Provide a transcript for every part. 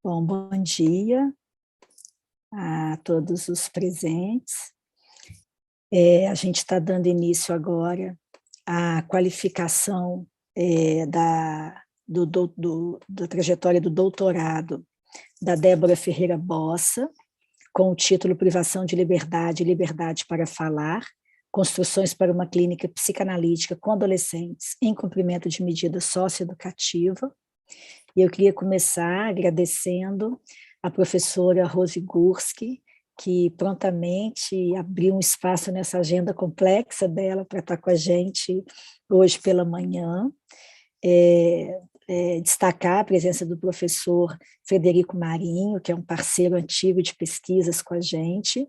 Bom dia a todos os presentes. A gente está dando início agora à qualificação da trajetória do doutorado da Débora Ferreira Bossa, com o título Privação de Liberdade e Liberdade para Falar, Construções para uma Clínica Psicanalítica com Adolescentes em Cumprimento de Medida Socioeducativa. E eu queria começar agradecendo a professora Rose Gursky, que prontamente abriu um espaço nessa agenda complexa dela para estar com a gente hoje pela manhã. Destacar a presença do professor Frederico Marinho, que é um parceiro antigo de pesquisas com a gente,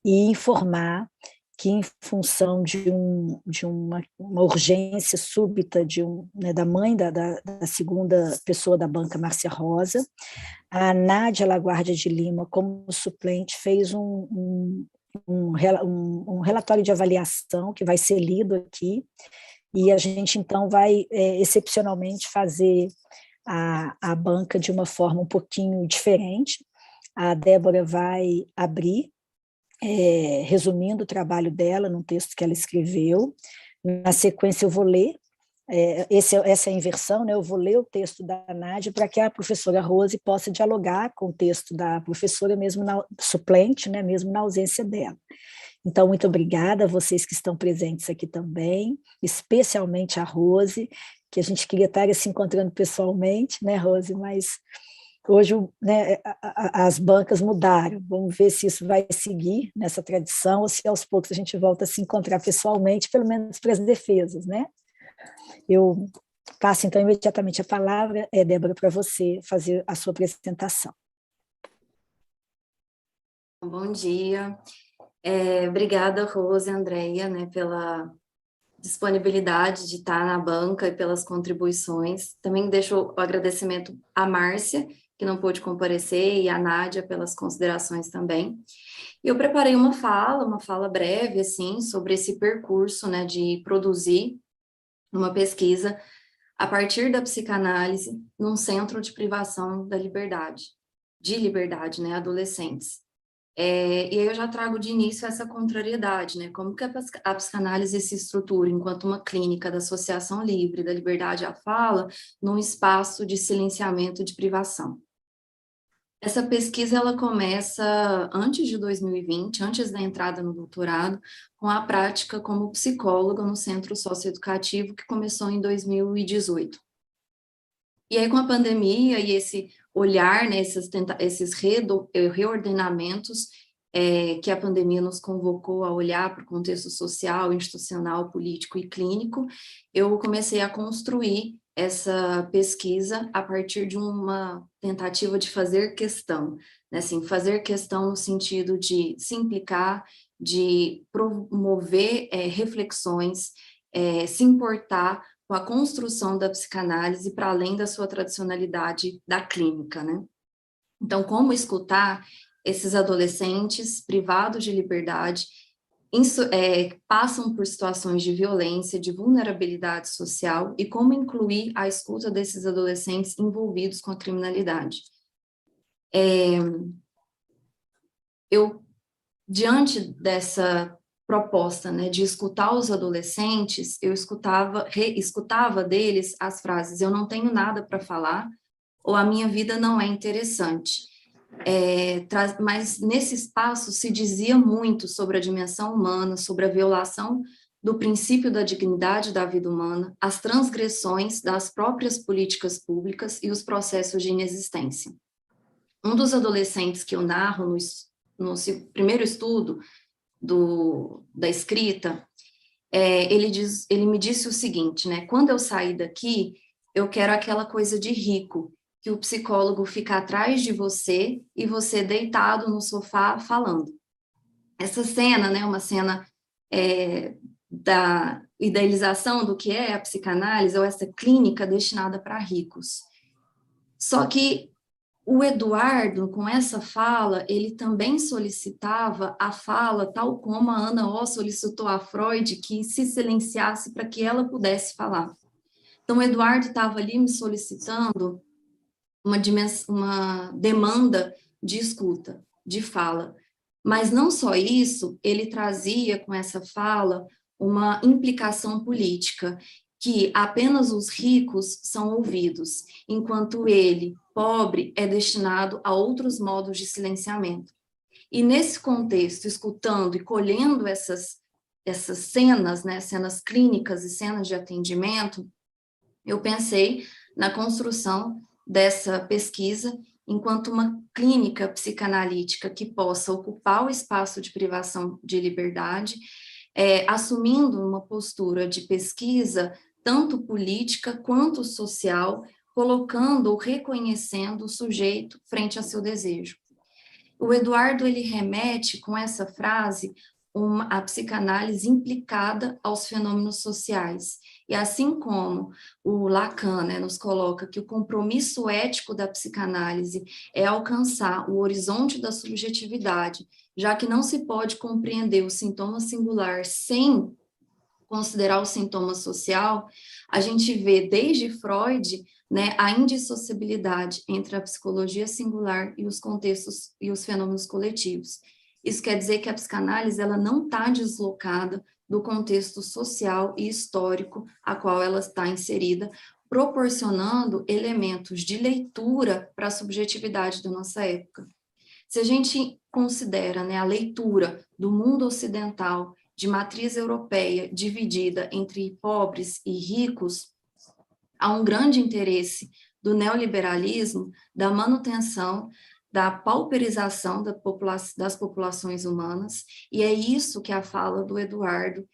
e informar que, em função de uma urgência súbita da mãe da segunda pessoa da banca, Márcia Rosa, a Nádia Laguardia de Lima, como suplente, fez um relatório de avaliação que vai ser lido aqui, e a gente, então, vai, excepcionalmente, fazer a banca de uma forma um pouquinho diferente. A Débora vai abrir, resumindo o trabalho dela num texto que ela escreveu. Na sequência, eu vou ler, essa é a inversão, né? Eu vou ler o texto da Nádia para que a professora Rose possa dialogar com o texto da professora, mesmo suplente, né? Mesmo na ausência dela. Então, muito obrigada a vocês que estão presentes aqui também, especialmente a Rose, que a gente queria estar se encontrando pessoalmente, né, Rose? Mas hoje, né, as bancas mudaram. Vamos ver se isso vai seguir nessa tradição ou se aos poucos a gente volta a se encontrar pessoalmente, pelo menos para as defesas, né? Eu passo, então, imediatamente a palavra, Débora, para você fazer a sua apresentação. Bom dia. Obrigada, Rose e Andréia, né, pela disponibilidade de estar na banca e pelas contribuições. Também deixo o agradecimento à Márcia, que não pôde comparecer, e à Nádia pelas considerações também. Eu preparei uma fala breve, assim, sobre esse percurso, né, de produzir uma pesquisa a partir da psicanálise num centro de privação da liberdade, né, adolescentes. E aí eu já trago de início essa contrariedade, né? Como que a psicanálise se estrutura enquanto uma clínica da associação livre, da liberdade à fala, num espaço de silenciamento de privação. Essa pesquisa, ela começa antes de 2020, antes da entrada no doutorado, com a prática como psicóloga no centro socioeducativo, que começou em 2018. E aí, com a pandemia e esse olhar, né, esses reordenamentos que a pandemia nos convocou a olhar para o contexto social, institucional, político e clínico, eu comecei a construir essa pesquisa a partir de uma tentativa de fazer questão, né, assim, fazer questão no sentido de se implicar, de promover reflexões, se importar com a construção da psicanálise para além da sua tradicionalidade da clínica, né? Então, como escutar esses adolescentes privados de liberdade, passam por situações de violência, de vulnerabilidade social, e como incluir a escuta desses adolescentes envolvidos com a criminalidade. Diante dessa proposta, né, de escutar os adolescentes, eu escutava deles as frases: eu não tenho nada para falar, ou a minha vida não é interessante. Mas nesse espaço se dizia muito sobre a dimensão humana, sobre a violação do princípio da dignidade da vida humana, as transgressões das próprias políticas públicas e os processos de inexistência. Um dos adolescentes que eu narro no primeiro estudo da escrita, ele me disse o seguinte, né? Quando eu sair daqui, eu quero aquela coisa de rico, que o psicólogo fica atrás de você e você deitado no sofá falando. Essa cena, né? Uma cena da idealização do que é a psicanálise, ou essa clínica destinada para ricos. Só que o Eduardo, com essa fala, ele também solicitava a fala, tal como a Ana O solicitou a Freud, que se silenciasse para que ela pudesse falar. Então, o Eduardo estava ali me solicitando uma demanda de escuta, de fala. Mas não só isso, ele trazia com essa fala uma implicação política, que apenas os ricos são ouvidos, enquanto ele, pobre, é destinado a outros modos de silenciamento. E nesse contexto, escutando e colhendo essas cenas, né, cenas clínicas e cenas de atendimento, eu pensei na construção dessa pesquisa enquanto uma clínica psicanalítica que possa ocupar o espaço de privação de liberdade, assumindo uma postura de pesquisa tanto política quanto social, colocando ou reconhecendo o sujeito frente a seu desejo. O Eduardo, ele remete com essa frase a psicanálise implicada aos fenômenos sociais. E assim como o Lacan, né, nos coloca que o compromisso ético da psicanálise é alcançar o horizonte da subjetividade, já que não se pode compreender o sintoma singular sem considerar o sintoma social, a gente vê desde Freud, né, a indissociabilidade entre a psicologia singular e os contextos e os fenômenos coletivos. Isso quer dizer que a psicanálise ela não está deslocada do contexto social e histórico a qual ela está inserida, proporcionando elementos de leitura para a subjetividade da nossa época. Se a gente considera, né, a leitura do mundo ocidental de matriz europeia dividida entre pobres e ricos, há um grande interesse do neoliberalismo da manutenção da pauperização das populações humanas, e é isso que a fala do Eduardo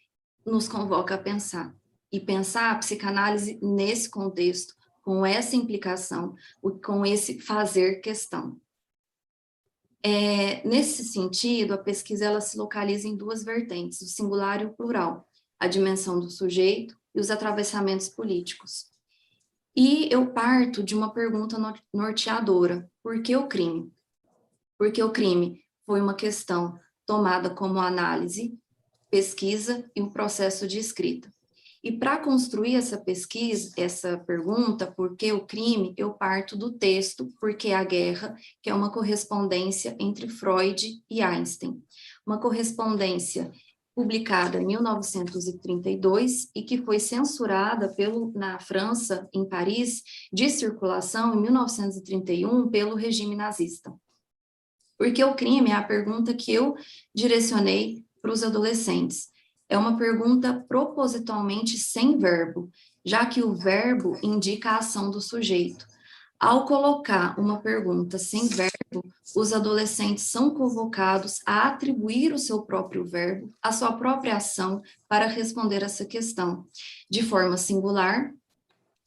nos convoca a pensar. E pensar a psicanálise nesse contexto, com essa implicação, com esse fazer questão. Nesse sentido, a pesquisa ela se localiza em duas vertentes, o singular e o plural, a dimensão do sujeito e os atravessamentos políticos. E eu parto de uma pergunta norteadora: por que o crime? Porque o crime foi uma questão tomada como análise, pesquisa e um processo de escrita. E para construir essa pesquisa, essa pergunta, por que o crime, eu parto do texto Por que a Guerra, que é uma correspondência entre Freud e Einstein. Uma correspondência publicada em 1932 e que foi censurada na França, em Paris, de circulação em 1931 pelo regime nazista. Porque o crime é a pergunta que eu direcionei para os adolescentes. É uma pergunta propositalmente sem verbo, já que o verbo indica a ação do sujeito. Ao colocar uma pergunta sem verbo, os adolescentes são convocados a atribuir o seu próprio verbo, a sua própria ação, para responder essa questão, de forma singular,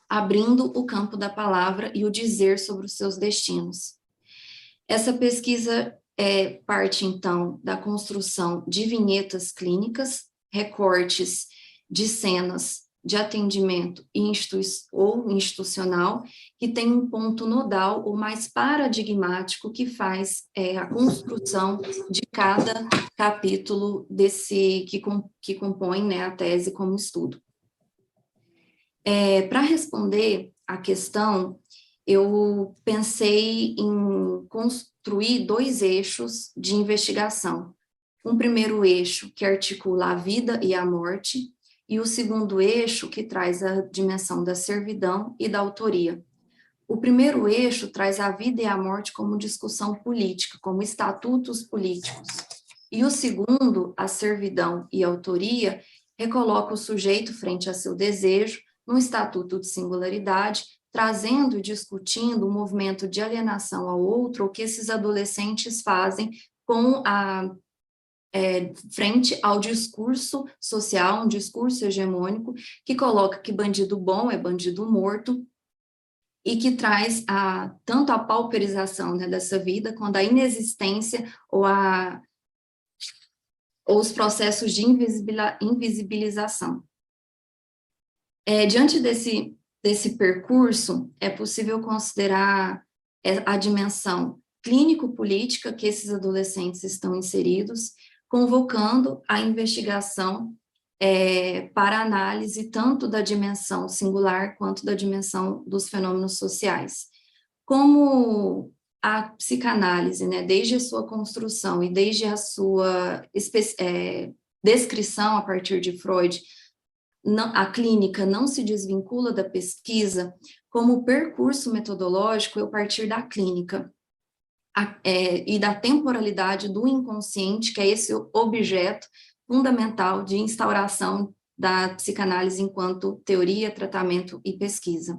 abrindo o campo da palavra e o dizer sobre os seus destinos. Essa pesquisa parte, então, da construção de vinhetas clínicas, recortes de cenas de atendimento ou institucional, que tem um ponto nodal ou mais paradigmático que faz a construção de cada capítulo que compõe, né, a tese como estudo. Para responder à questão, eu pensei em construir dois eixos de investigação. Um primeiro eixo que articula a vida e a morte, e o segundo eixo que traz a dimensão da servidão e da autoria. O primeiro eixo traz a vida e a morte como discussão política, como estatutos políticos. E o segundo, a servidão e a autoria, recoloca o sujeito frente a seu desejo, num estatuto de singularidade, trazendo e discutindo o movimento de alienação ao outro, o que esses adolescentes fazem frente ao discurso social, um discurso hegemônico, que coloca que bandido bom é bandido morto, e que traz tanto a pauperização, né, dessa vida, quanto a inexistência ou os processos de invisibilização. Diante desse percurso, é possível considerar a dimensão clínico-política que esses adolescentes estão inseridos, convocando a investigação para análise tanto da dimensão singular quanto da dimensão dos fenômenos sociais. Como a psicanálise, né, desde a sua construção e desde a sua descrição a partir de Freud, a clínica não se desvincula da pesquisa, como percurso metodológico, eu partir da clínica e da temporalidade do inconsciente, que é esse objeto fundamental de instauração da psicanálise enquanto teoria, tratamento e pesquisa.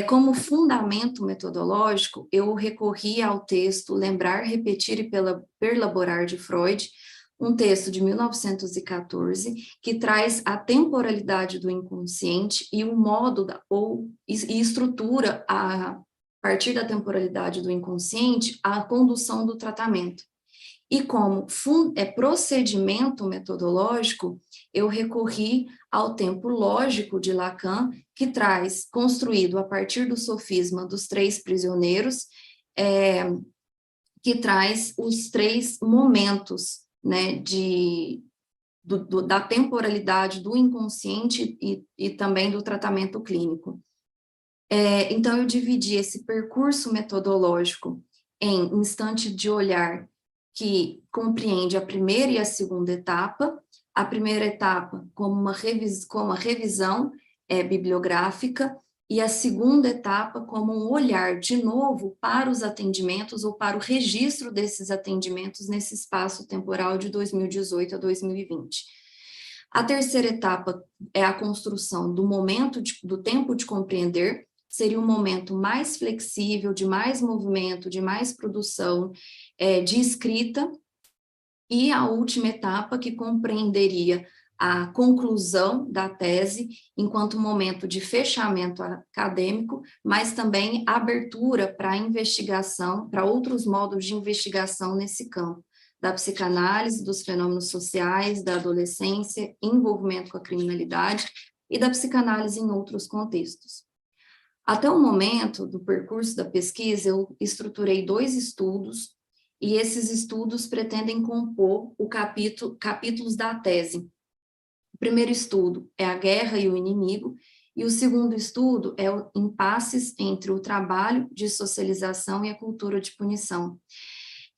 Como fundamento metodológico, eu recorri ao texto Lembrar, Repetir e Perlaborar de Freud, um texto de 1914, que traz a temporalidade do inconsciente e o modo e estrutura, a partir da temporalidade do inconsciente, a condução do tratamento. E como procedimento metodológico, eu recorri ao tempo lógico de Lacan, que traz, construído a partir do sofisma dos 3 prisioneiros, que traz os 3 momentos, né, da temporalidade do inconsciente e também do tratamento clínico. Então, eu dividi esse percurso metodológico em instante de olhar, que compreende a primeira e a segunda etapa. A primeira etapa como a revisão bibliográfica, e a segunda etapa como um olhar de novo para os atendimentos ou para o registro desses atendimentos nesse espaço temporal de 2018 a 2020. A terceira etapa é a construção do momento, do tempo de compreender, seria um momento mais flexível, de mais movimento, de mais produção, de escrita, e a última etapa que compreenderia a conclusão da tese enquanto momento de fechamento acadêmico, mas também abertura para a investigação, para outros modos de investigação nesse campo, da psicanálise, dos fenômenos sociais, da adolescência, envolvimento com a criminalidade e da psicanálise em outros contextos. Até o momento do percurso da pesquisa, eu estruturei 2 estudos, e esses estudos pretendem compor capítulos da tese. O primeiro estudo é a guerra e o inimigo, e o segundo estudo é o impasses entre o trabalho de socialização e a cultura de punição.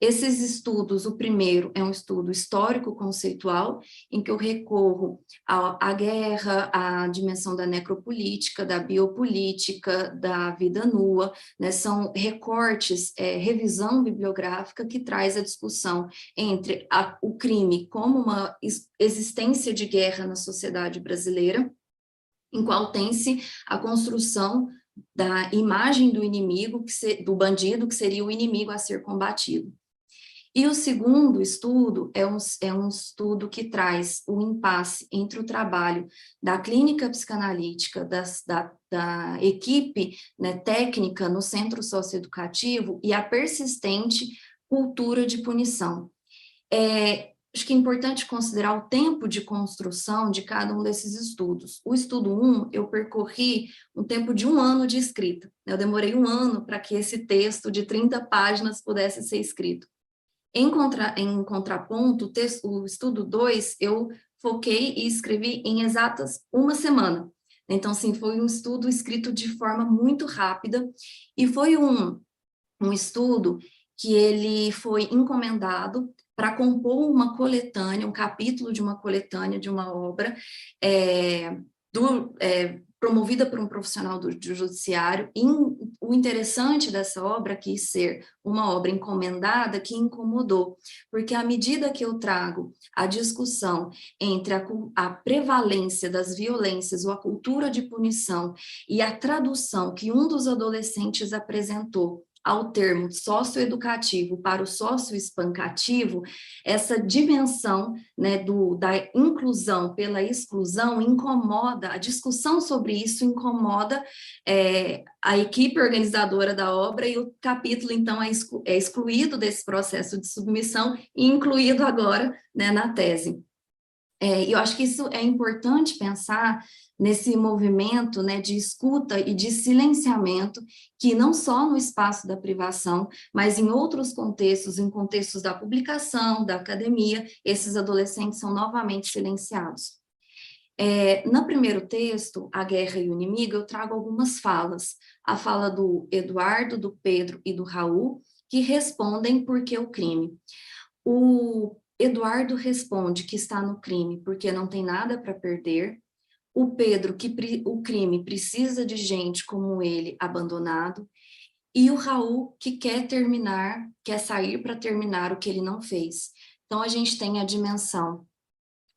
Esses estudos, o primeiro é um estudo histórico-conceitual, em que eu recorro à guerra, à dimensão da necropolítica, da biopolítica, da vida nua, né? São recortes, revisão bibliográfica que traz a discussão entre o crime como uma existência de guerra na sociedade brasileira, em qual tem-se a construção da imagem do inimigo, do bandido, que seria o inimigo a ser combatido. E o segundo estudo é um estudo que traz o impasse entre o trabalho da clínica psicanalítica, da equipe, né, técnica no centro socioeducativo e a persistente cultura de punição. Acho que é importante considerar o tempo de construção de cada um desses estudos. O estudo 1, eu percorri um tempo de 1 ano de escrita. Eu demorei 1 ano para que esse texto de 30 páginas pudesse ser escrito. Em contraponto, o estudo 2, eu foquei e escrevi em exatas 1 semana. Então, sim, foi um estudo escrito de forma muito rápida, e foi um estudo que ele foi encomendado para compor uma coletânea, um capítulo de uma coletânea de uma obra, promovida por um profissional do judiciário. E o interessante dessa obra quis ser uma obra encomendada que incomodou, porque à medida que eu trago a discussão entre a prevalência das violências ou a cultura de punição e a tradução que um dos adolescentes apresentou ao termo socioeducativo para o socioespancativo, essa dimensão, né, da inclusão pela exclusão incomoda, a discussão sobre isso incomoda a equipe organizadora da obra, e o capítulo, então, é excluído desse processo de submissão e incluído agora, né, na tese. E eu acho que isso é importante pensar nesse movimento, né, de escuta e de silenciamento, que não só no espaço da privação, mas em outros contextos, em contextos da publicação, da academia, esses adolescentes são novamente silenciados. No primeiro texto, A Guerra e o Inimigo, eu trago algumas falas a fala do Eduardo, do Pedro e do Raul, que respondem por que o crime. O Eduardo responde que está no crime porque não tem nada para perder. O Pedro, que o crime precisa de gente como ele abandonado. E o Raul, que quer sair para terminar o que ele não fez. Então, a gente tem a dimensão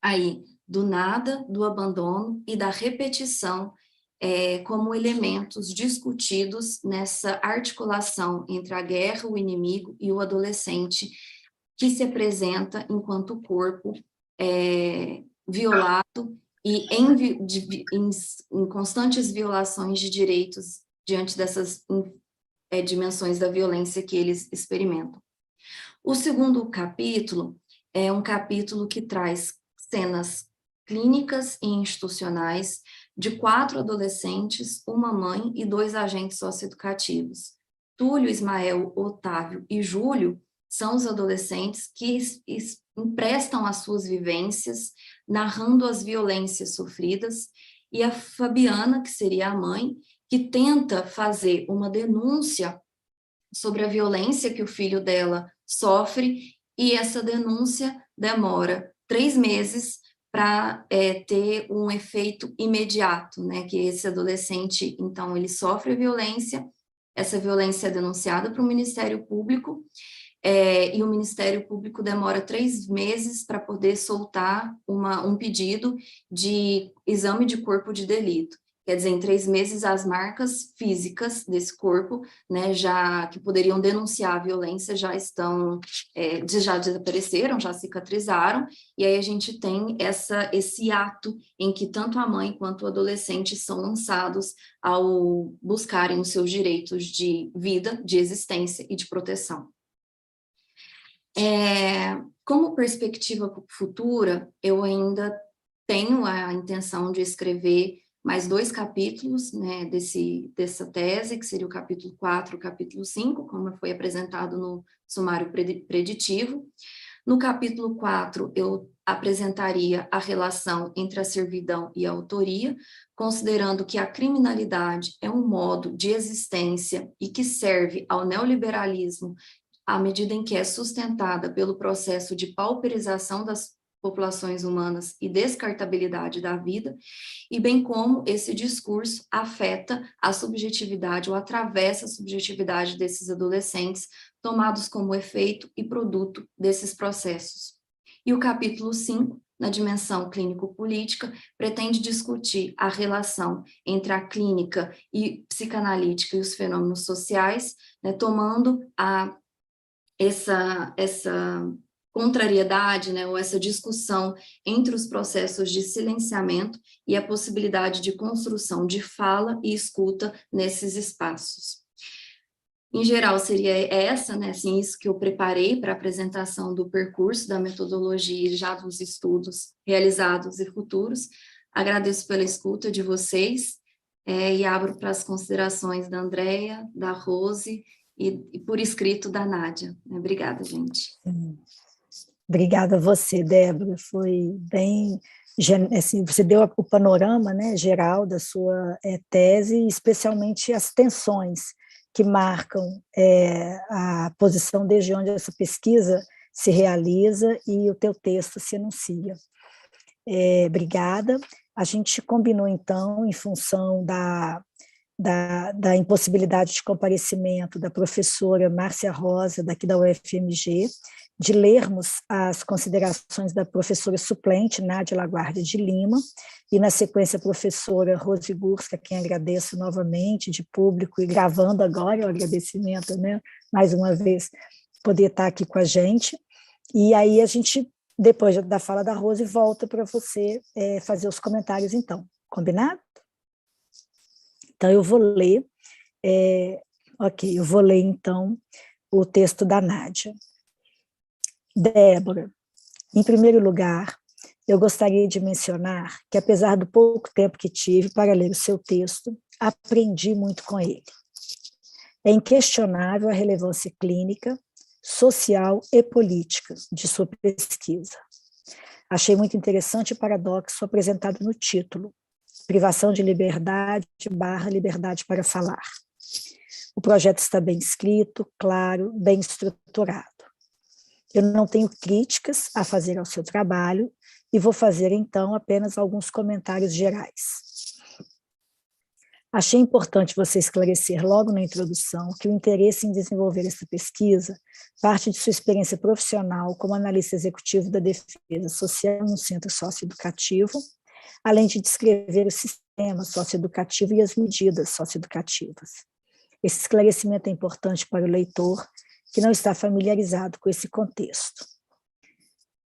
aí do nada, do abandono e da repetição como elementos discutidos nessa articulação entre a guerra, o inimigo e o adolescente, que se apresenta enquanto corpo violado e em constantes violações de direitos diante dessas dimensões da violência que eles experimentam. O segundo capítulo é um capítulo que traz cenas clínicas e institucionais de 4 adolescentes, uma mãe e 2 agentes socioeducativos. Túlio, Ismael, Otávio e Júlio são os adolescentes que emprestam as suas vivências, narrando as violências sofridas, e a Fabiana, que seria a mãe, que tenta fazer uma denúncia sobre a violência que o filho dela sofre, e essa denúncia demora 3 meses para ter um efeito imediato, né? Que esse adolescente, então, ele sofre a violência, essa violência é denunciada para o Ministério Público, e o Ministério Público demora 3 meses para poder soltar um pedido de exame de corpo de delito. Quer dizer, em 3 meses, as marcas físicas desse corpo, né, já que poderiam denunciar a violência, já desapareceram, já cicatrizaram, e aí a gente tem esse ato em que tanto a mãe quanto o adolescente são lançados ao buscarem os seus direitos de vida, de existência e de proteção. Como perspectiva futura, eu ainda tenho a intenção de escrever mais 2 capítulos, né, dessa tese, que seria o capítulo 4 e o capítulo 5, como foi apresentado no sumário preditivo. No capítulo 4, eu apresentaria a relação entre a servidão e a autoria, considerando que a criminalidade é um modo de existência e que serve ao neoliberalismo à medida em que é sustentada pelo processo de pauperização das populações humanas e descartabilidade da vida, e bem como esse discurso afeta a subjetividade ou atravessa a subjetividade desses adolescentes, tomados como efeito e produto desses processos. E o capítulo 5, na dimensão clínico-política, pretende discutir a relação entre a clínica e psicanalítica e os fenômenos sociais, né, tomando essa contrariedade, né, ou essa discussão entre os processos de silenciamento e a possibilidade de construção de fala e escuta nesses espaços. Em geral, seria né, assim, isso que eu preparei para a apresentação do percurso, da metodologia e já dos estudos realizados e futuros. Agradeço pela escuta de vocês e abro para as considerações da Andréia, da Rose e por escrito da Nádia. Obrigada, gente. Obrigada a você, Débora, foi bem, assim, você deu o panorama, né, geral da sua tese, especialmente as tensões que marcam a posição desde onde essa pesquisa se realiza e o teu texto se enuncia. Obrigada. A gente combinou, então, em função da impossibilidade de comparecimento da professora Márcia Rosa, daqui da UFMG, de lermos as considerações da professora suplente, Nádia Laguardia de Lima, e na sequência a professora Rose Gurska, a quem agradeço novamente, de público, e gravando agora o agradecimento, né, mais uma vez, poder estar aqui com a gente. E aí a gente, depois da fala da Rose, volta para você fazer os comentários, então. Combinado? Então, eu vou ler, eu vou ler, então, o texto da Nádia. Débora, em primeiro lugar, eu gostaria de mencionar que, apesar do pouco tempo que tive para ler o seu texto, aprendi muito com ele. É inquestionável a relevância clínica, social e política de sua pesquisa. Achei muito interessante o paradoxo apresentado no título, privação de liberdade / liberdade para falar. O projeto está bem escrito, claro, bem estruturado. Eu não tenho críticas a fazer ao seu trabalho e vou fazer, então, apenas alguns comentários gerais. Achei importante você esclarecer logo na introdução que o interesse em desenvolver essa pesquisa parte de sua experiência profissional como analista executivo da defesa social no centro socioeducativo, além de descrever o sistema socioeducativo e as medidas socioeducativas. Esse esclarecimento é importante para o leitor que não está familiarizado com esse contexto.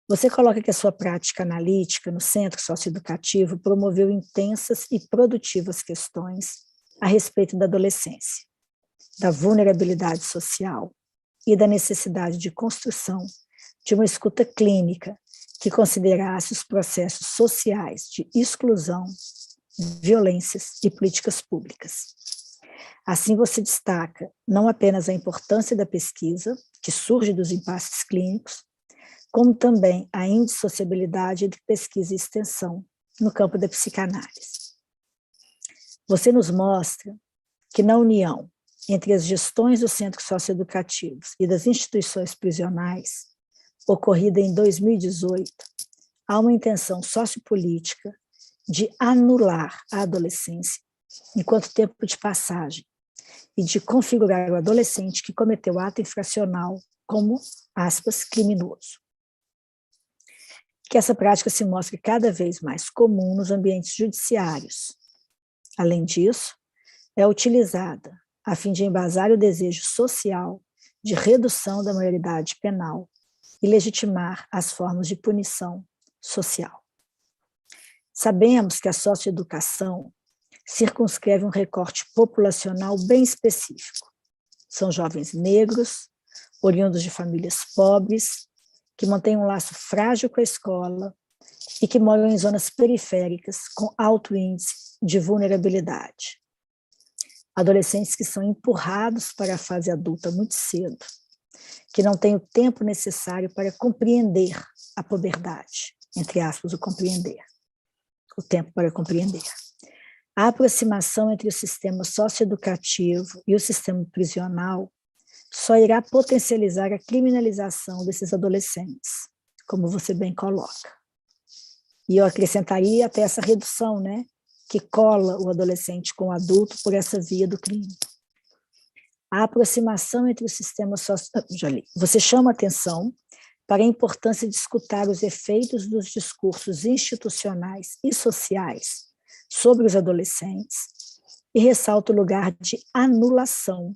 Você coloca que a sua prática analítica no centro socioeducativo promoveu intensas e produtivas questões a respeito da adolescência, da vulnerabilidade social e da necessidade de construção de uma escuta clínica que considerasse os processos sociais de exclusão, violências e políticas públicas. Assim, você destaca não apenas a importância da pesquisa, que surge dos impasses clínicos, como também a indissociabilidade entre pesquisa e extensão no campo da psicanálise. Você nos mostra que na união entre as gestões dos centros socioeducativos e das instituições prisionais, ocorrida em 2018, há uma intenção sociopolítica de anular a adolescência enquanto tempo de passagem e de configurar o adolescente que cometeu ato infracional como, aspas, criminoso. Que essa prática se mostre cada vez mais comum nos ambientes judiciários. Além disso, é utilizada a fim de embasar o desejo social de redução da maioridade penal e legitimar as formas de punição social. Sabemos que a socioeducação circunscreve um recorte populacional bem específico. São jovens negros, oriundos de famílias pobres, que mantêm um laço frágil com a escola e que moram em zonas periféricas com alto índice de vulnerabilidade. Adolescentes que são empurrados para a fase adulta muito cedo, que não têm o tempo necessário para compreender a puberdade, entre aspas, o tempo para compreender. A aproximação entre o sistema socioeducativo e o sistema prisional só irá potencializar a criminalização desses adolescentes, como você bem coloca. E eu acrescentaria até essa redução, né, que cola o adolescente com o adulto por essa via do crime. A aproximação entre o sistema você chama atenção para a importância de escutar os efeitos dos discursos institucionais e sociais sobre os adolescentes e ressalta o lugar de anulação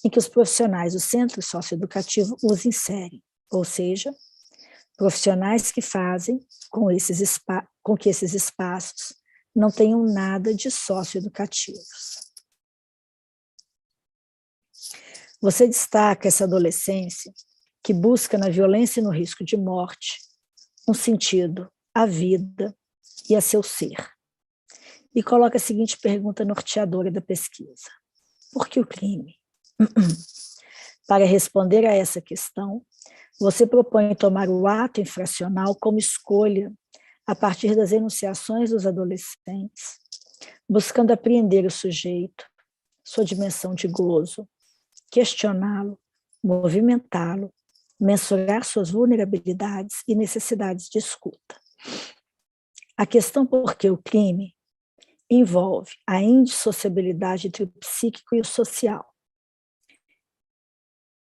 em que os profissionais do centro socioeducativo os inserem, ou seja, profissionais que fazem com que esses espaços não tenham nada de socioeducativos. Você destaca essa adolescência que busca na violência e no risco de morte um sentido à vida e a seu ser. E coloca a seguinte pergunta norteadora da pesquisa: por que o crime? Para responder a essa questão, você propõe tomar o ato infracional como escolha a partir das enunciações dos adolescentes, buscando apreender o sujeito, sua dimensão de gozo, questioná-lo, movimentá-lo, mensurar suas vulnerabilidades e necessidades de escuta. A questão por que o crime envolve a indissociabilidade entre o psíquico e o social.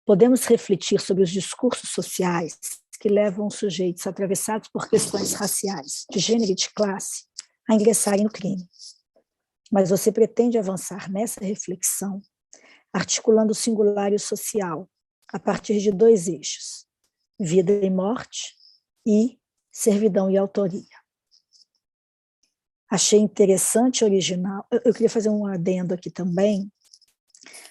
Podemos refletir sobre os discursos sociais que levam os sujeitos atravessados por questões raciais, de gênero e de classe, a ingressarem no crime. Mas você pretende avançar nessa reflexão, articulando o singular e o social, a partir de dois eixos: vida e morte e servidão e autoria. Achei interessante e original. Eu queria fazer um adendo aqui também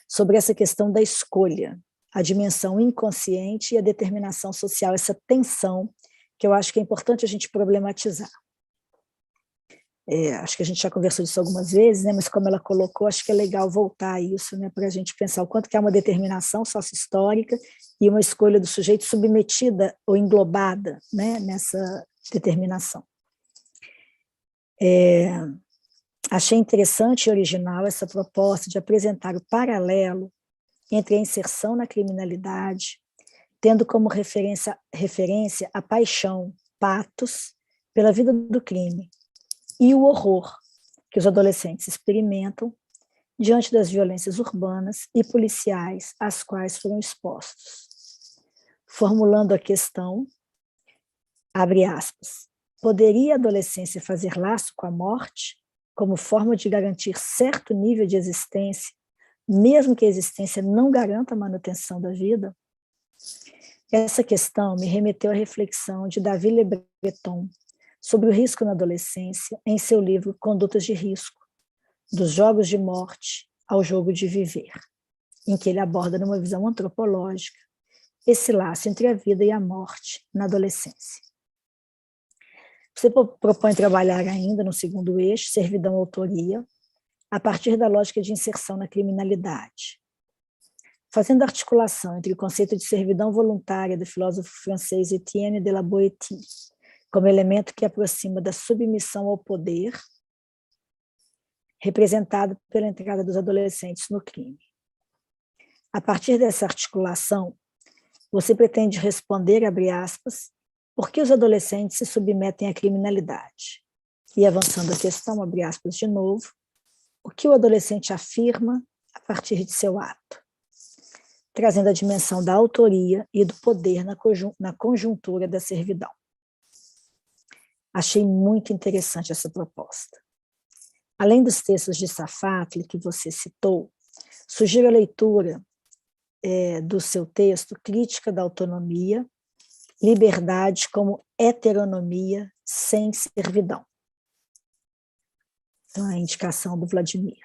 sobre essa questão da escolha, a dimensão inconsciente e a determinação social, essa tensão que eu acho que é importante a gente problematizar. Acho que a gente já conversou disso algumas vezes, né, mas como ela colocou, acho que é legal voltar a isso, né, para a gente pensar o quanto que é uma determinação sócio-histórica e uma escolha do sujeito submetida ou englobada, né, nessa determinação. Achei interessante e original essa proposta de apresentar o paralelo entre a inserção na criminalidade, tendo como referência a paixão, patos, pela vida do crime, e o horror que os adolescentes experimentam diante das violências urbanas e policiais às quais foram expostos. Formulando a questão, abre aspas, poderia a adolescência fazer laço com a morte, como forma de garantir certo nível de existência, mesmo que a existência não garanta a manutenção da vida? Essa questão me remeteu à reflexão de David Le Breton sobre o risco na adolescência em seu livro Condutas de Risco, dos jogos de morte ao jogo de viver, em que ele aborda numa visão antropológica esse laço entre a vida e a morte na adolescência. Você propõe trabalhar ainda no segundo eixo, servidão-autoria, a partir da lógica de inserção na criminalidade, fazendo articulação entre o conceito de servidão voluntária do filósofo francês Étienne de la Boétie, como elemento que aproxima da submissão ao poder, representado pela entrada dos adolescentes no crime. A partir dessa articulação, você pretende responder, abre aspas, por que os adolescentes se submetem à criminalidade? E avançando a questão, abre aspas de novo, o que o adolescente afirma a partir de seu ato? Trazendo a dimensão da autoria e do poder na conjuntura da servidão. Achei muito interessante essa proposta. Além dos textos de Safatli que você citou, sugiro a leitura do seu texto Crítica da Autonomia, Liberdade como Heteronomia sem Servidão. Então, a indicação do Vladimir.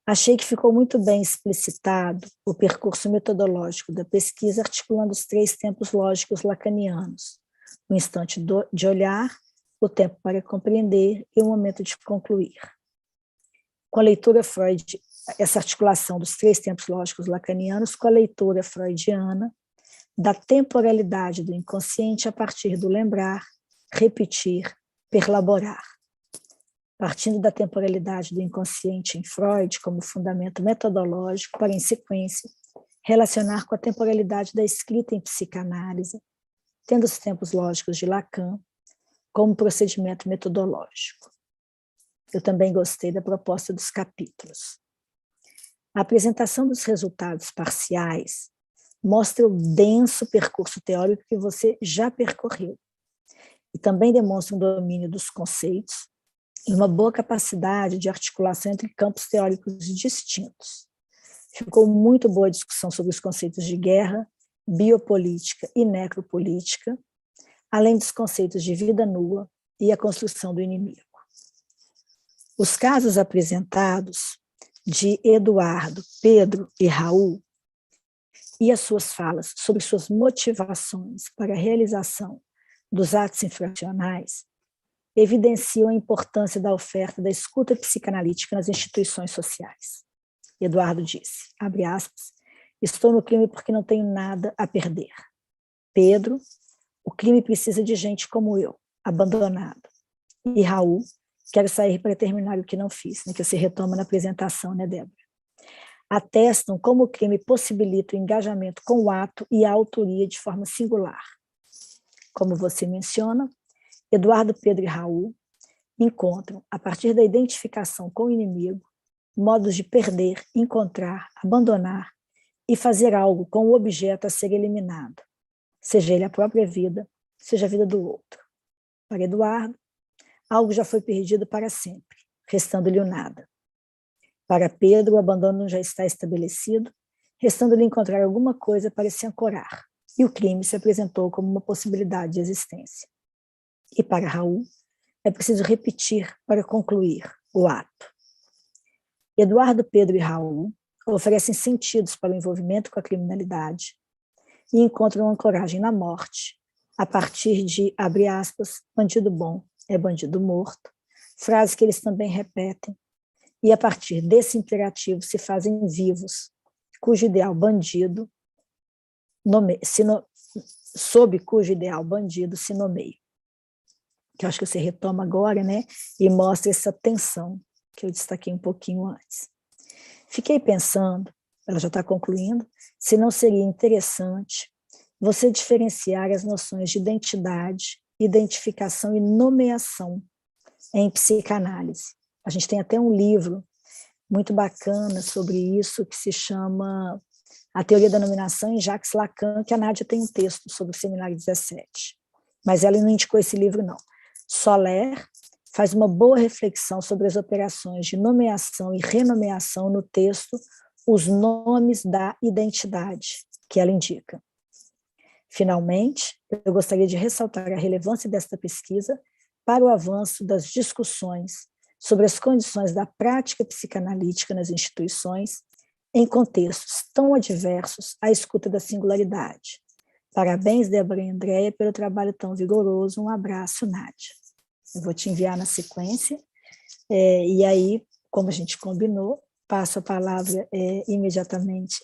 Achei que ficou muito bem explicitado o percurso metodológico da pesquisa, articulando os 3 tempos lógicos lacanianos: o instante de olhar, o tempo para compreender e o momento de concluir. Com a leitura Freud, essa articulação dos 3 tempos lógicos lacanianos com a leitura freudiana da temporalidade do inconsciente a partir do lembrar, repetir, perlaborar. Partindo da temporalidade do inconsciente em Freud como fundamento metodológico para, em sequência, relacionar com a temporalidade da escrita em psicanálise, tendo os tempos lógicos de Lacan como procedimento metodológico. Eu também gostei da proposta dos capítulos. A apresentação dos resultados parciais mostra o denso percurso teórico que você já percorreu e também demonstra um domínio dos conceitos e uma boa capacidade de articulação entre campos teóricos distintos. Ficou muito boa a discussão sobre os conceitos de guerra, biopolítica e necropolítica, além dos conceitos de vida nua e a construção do inimigo. Os casos apresentados de Eduardo, Pedro e Raul e as suas falas sobre suas motivações para a realização dos atos infracionais evidenciam a importância da oferta da escuta psicanalítica nas instituições sociais. Eduardo disse, abre aspas, estou no crime porque não tenho nada a perder. Pedro, o crime precisa de gente como eu, abandonado. E Raul, quero sair para terminar o que não fiz, que você retoma na apresentação, Débora? Atestam como o crime possibilita o engajamento com o ato e a autoria de forma singular. Como você menciona, Eduardo, Pedro e Raul encontram, a partir da identificação com o inimigo, modos de perder, encontrar, abandonar e fazer algo com o objeto a ser eliminado, seja ele a própria vida, seja a vida do outro. Para Eduardo, algo já foi perdido para sempre, restando-lhe o nada. Para Pedro, o abandono já está estabelecido, restando-lhe encontrar alguma coisa para se ancorar, e o crime se apresentou como uma possibilidade de existência. E para Raul, é preciso repetir para concluir o ato. Eduardo, Pedro e Raul oferecem sentidos para o envolvimento com a criminalidade e encontram ancoragem na morte, a partir de, abre aspas, bandido bom é bandido morto, frase que eles também repetem, e a partir desse imperativo se fazem vivos, cujo ideal bandido, sob cujo ideal bandido se nomeia. Que eu acho que você retoma agora, e mostra essa tensão que eu destaquei um pouquinho antes. Fiquei pensando ela já está concluindo, se não seria interessante você diferenciar as noções de identidade, identificação e nomeação em psicanálise. A gente tem até um livro muito bacana sobre isso, que se chama A Teoria da Nominação, em Jacques Lacan, que a Nádia tem um texto sobre o Seminário 17. Mas ela não indicou esse livro, não. Soler faz uma boa reflexão sobre as operações de nomeação e renomeação no texto, os nomes da identidade que ela indica. Finalmente, eu gostaria de ressaltar a relevância desta pesquisa para o avanço das discussões sobre as condições da prática psicanalítica nas instituições em contextos tão adversos à escuta da singularidade. Parabéns, Débora e Andréia, pelo trabalho tão vigoroso. Um abraço, Nádia. Eu vou te enviar na sequência, e aí, como a gente combinou, passo a palavra imediatamente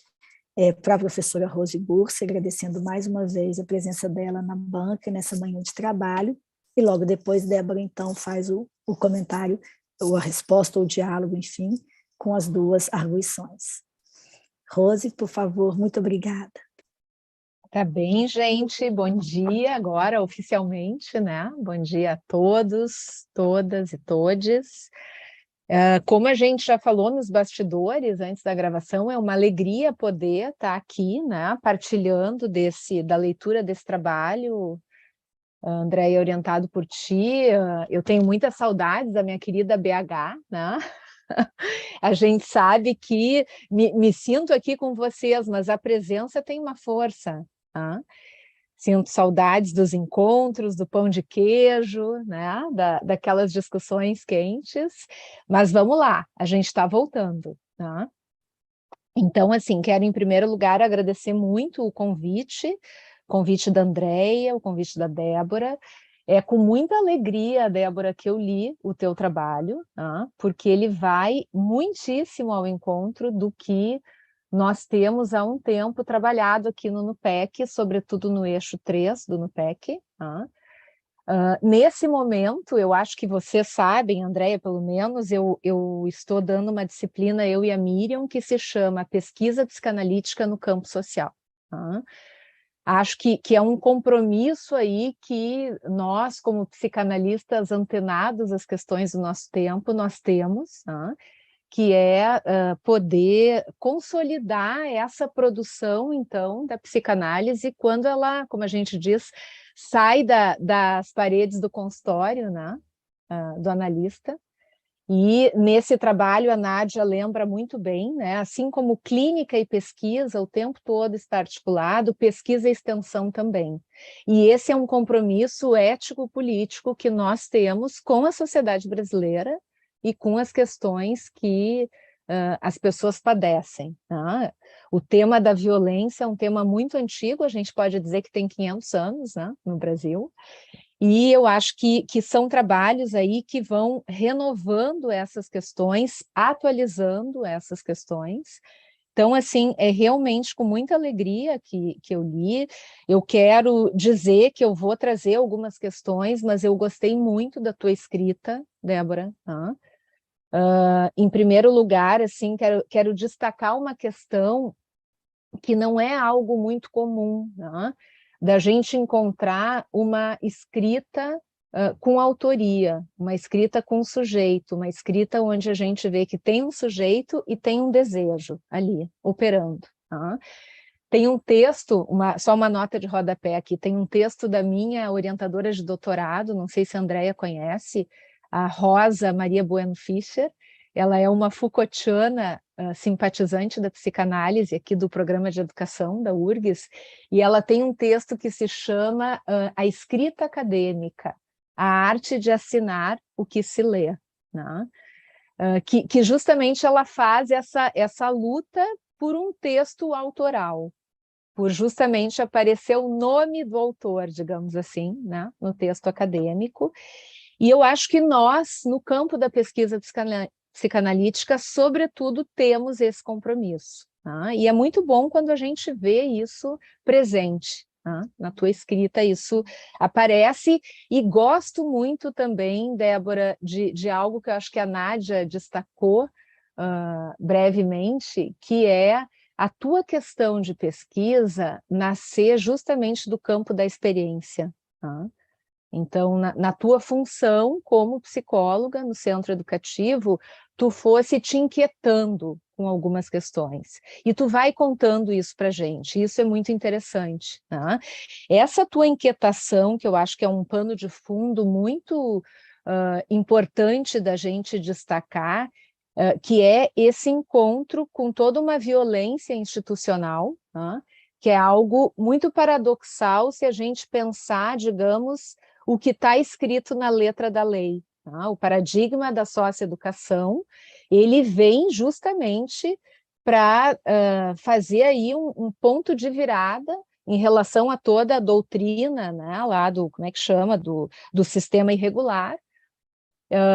para a professora Rose Burse, agradecendo mais uma vez a presença dela na banca nessa manhã de trabalho, e logo depois Débora, então, faz o comentário, ou a resposta, ou o diálogo, enfim, com as duas arguições. Rose, por favor, muito obrigada. Tá bem, gente, bom dia agora, oficialmente, né? Bom dia a todos, todas e todes. Como a gente já falou nos bastidores, antes da gravação, é uma alegria poder estar aqui, né, partilhando da leitura desse trabalho. Andréia, orientado por ti, eu tenho muitas saudades da minha querida BH, né? A gente sabe que me sinto aqui com vocês, mas a presença tem uma força, tá? Sinto saudades dos encontros, do pão de queijo, né? Daquelas discussões quentes, mas vamos lá, a gente está voltando, tá? Então, assim, quero em primeiro lugar agradecer muito o convite da Andréia, o convite da Débora. É com muita alegria, Débora, que eu li o teu trabalho, tá? Porque ele vai muitíssimo ao encontro do que nós temos há um tempo trabalhado aqui no NUPEC, sobretudo no eixo 3 do NUPEC. Tá? Nesse momento, eu acho que vocês sabem, Andréia, pelo menos, eu estou dando uma disciplina, eu e a Miriam, que se chama Pesquisa Psicanalítica no Campo Social. Tá? Acho que é um compromisso aí que nós, como psicanalistas antenados às questões do nosso tempo, nós temos, tá? Que é poder consolidar essa produção, então, da psicanálise, quando ela, como a gente diz, sai das paredes do consultório, né, do analista. E nesse trabalho a Nádia lembra muito bem, né, assim como clínica e pesquisa o tempo todo está articulado, pesquisa e extensão também. E esse é um compromisso ético-político que nós temos com a sociedade brasileira, e com as questões que as pessoas padecem. Tá? O tema da violência é um tema muito antigo, a gente pode dizer que tem 500 anos, né, no Brasil, e eu acho que são trabalhos aí que vão renovando essas questões, atualizando essas questões. Então, assim, é realmente com muita alegria que eu li. Eu quero dizer que eu vou trazer algumas questões, mas eu gostei muito da tua escrita, Débora, tá? Em primeiro lugar, assim, quero destacar uma questão que não é algo muito comum, né? Da gente encontrar uma escrita com autoria, uma escrita com sujeito, uma escrita onde a gente vê que tem um sujeito e tem um desejo ali, operando. Tá? Tem um texto, só uma nota de rodapé aqui, tem um texto da minha orientadora de doutorado, não sei se a Andréia conhece, a Rosa Maria Bueno Fischer. Ela é uma Foucaultiana simpatizante da psicanálise aqui do programa de educação da URGS, e ela tem um texto que se chama A Escrita Acadêmica, a arte de assinar o que se lê, né? Que justamente ela faz essa luta por um texto autoral, por justamente aparecer o nome do autor, digamos assim, né, no texto acadêmico. E eu acho que nós, no campo da pesquisa psicanalítica, sobretudo, temos esse compromisso. Tá? E é muito bom quando a gente vê isso presente. Tá? Na tua escrita isso aparece, e gosto muito também, Débora, de algo que eu acho que a Nádia destacou brevemente, que é a tua questão de pesquisa nascer justamente do campo da experiência, tá? Então, na tua função como psicóloga no centro educativo, tu fosse te inquietando com algumas questões. E tu vai contando isso para a gente. Isso é muito interessante, tá? Essa tua inquietação, que eu acho que é um pano de fundo muito importante da gente destacar, que é esse encontro com toda uma violência institucional, tá? Que é algo muito paradoxal se a gente pensar, digamos, o que está escrito na letra da lei. Tá? O paradigma da socioeducação, ele vem justamente para fazer aí um ponto de virada em relação a toda a doutrina, né, lá do, como é que chama, do sistema irregular,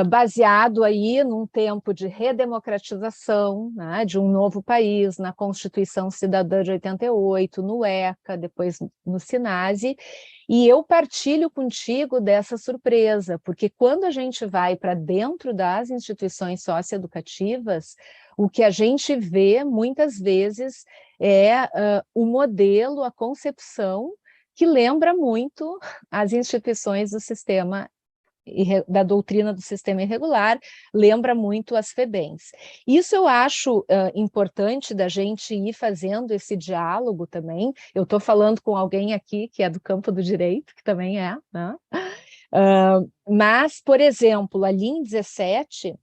baseado aí num tempo de redemocratização, né, de um novo país, na Constituição Cidadã de 88, no ECA, depois no SINASE, e eu partilho contigo dessa surpresa, porque quando a gente vai para dentro das instituições socioeducativas, o que a gente vê muitas vezes é o modelo, a concepção que lembra muito as instituições do sistema da doutrina do sistema irregular, lembra muito as FEBEMs. Isso eu acho importante da gente ir fazendo esse diálogo também. Eu estou falando com alguém aqui que é do campo do direito, que também é, né? Mas, por exemplo, ali em 17,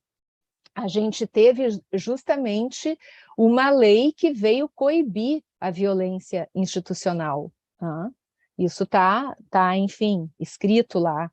a gente teve justamente uma lei que veio coibir a violência institucional. Tá? Isso está, enfim, escrito lá.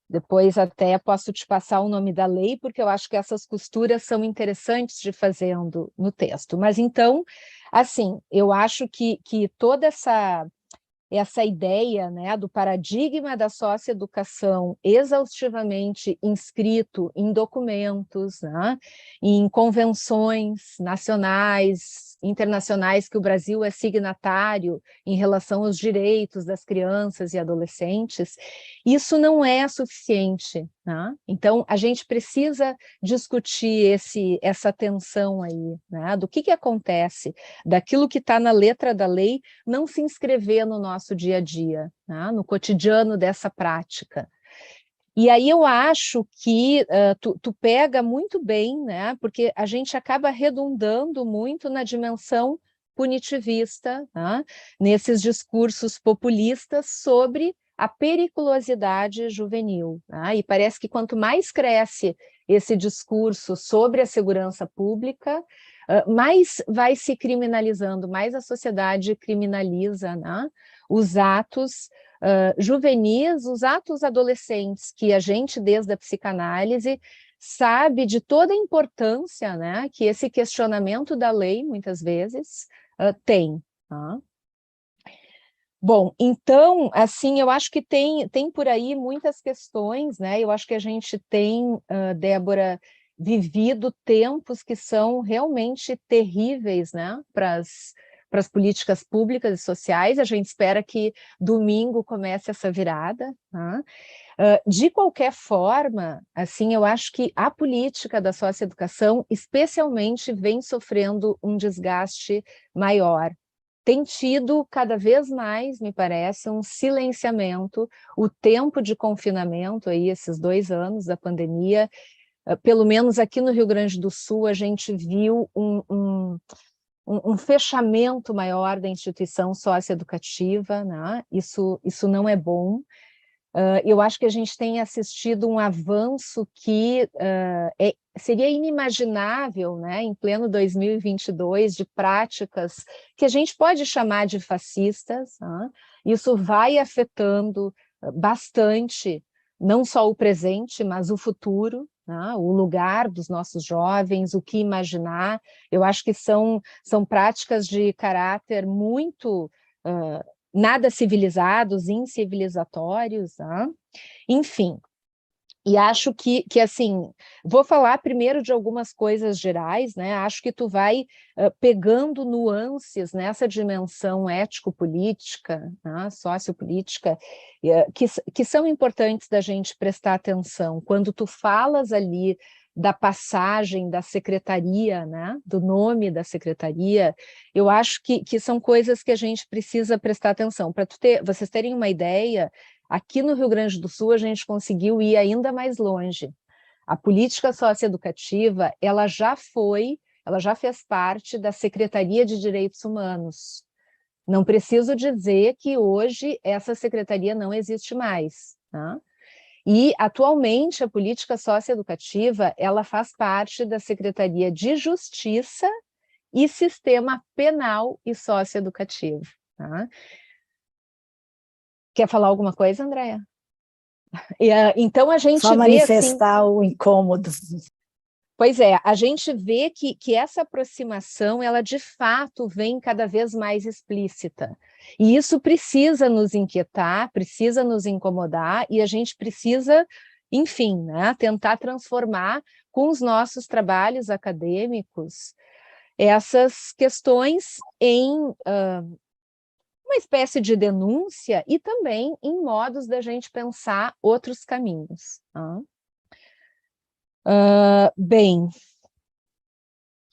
Depois até posso te passar o nome da lei, porque eu acho que essas costuras são interessantes de fazendo no texto. Mas então, assim, eu acho que toda essa ideia, né, do paradigma da socioeducação exaustivamente inscrito em documentos, né, em convenções nacionais, internacionais que o Brasil é signatário em relação aos direitos das crianças e adolescentes, isso não é suficiente, né? Então, a gente precisa discutir essa tensão aí, né, do que acontece, daquilo que está na letra da lei não se inscrever no nosso dia a dia, né? No cotidiano dessa prática. E aí eu acho que tu pega muito bem, né? Porque a gente acaba redundando muito na dimensão punitivista, né? Nesses discursos populistas sobre a periculosidade juvenil. Né? E parece que quanto mais cresce esse discurso sobre a segurança pública, mais vai se criminalizando, mais a sociedade criminaliza, né? Os atos juvenis, os atos adolescentes, que a gente, desde a psicanálise, sabe de toda a importância, né, que esse questionamento da lei, muitas vezes, tem. Tá? Bom, então, assim, eu acho que tem por aí muitas questões, né? Eu acho que a gente tem, Débora, vivido tempos que são realmente terríveis, né, para as políticas públicas e sociais. A gente espera que domingo comece essa virada. Tá? De qualquer forma, assim, eu acho que a política da socioeducação, especialmente, vem sofrendo um desgaste maior. Tem tido cada vez mais, me parece, um silenciamento, o tempo de confinamento, aí, esses 2 anos da pandemia, pelo menos aqui no Rio Grande do Sul, a gente viu um fechamento maior da instituição socioeducativa, né? Isso não é bom. Eu acho que a gente tem assistido um avanço que seria inimaginável, né, em pleno 2022, de práticas que a gente pode chamar de fascistas. Né? Isso vai afetando bastante, não só o presente, mas o futuro, né? O lugar dos nossos jovens, o que imaginar. Eu acho que são práticas de caráter muito nada civilizados, incivilizatórios, né? Enfim. E acho que assim, vou falar primeiro de algumas coisas gerais, né? Acho que tu vai pegando nuances nessa dimensão ético-política, né? Sociopolítica, que são importantes da gente prestar atenção. Quando tu falas ali da passagem da secretaria, né, do nome da secretaria, eu acho que são coisas que a gente precisa prestar atenção. Para vocês terem uma ideia, aqui no Rio Grande do Sul a gente conseguiu ir ainda mais longe. A política socioeducativa, ela já fez parte da Secretaria de Direitos Humanos. Não preciso dizer que hoje essa secretaria não existe mais, tá? E, atualmente, a política socioeducativa, ela faz parte da Secretaria de Justiça e Sistema Penal e Socioeducativo. Tá? Quer falar alguma coisa, Andréia? Então, a gente Só vê, manifestar assim, o incômodo. Pois é, a gente vê que essa aproximação, ela de fato vem cada vez mais explícita. E isso precisa nos inquietar, precisa nos incomodar, e a gente precisa, enfim, né, tentar transformar com os nossos trabalhos acadêmicos essas questões em uma espécie de denúncia e também em modos da gente pensar outros caminhos. Tá? Bem,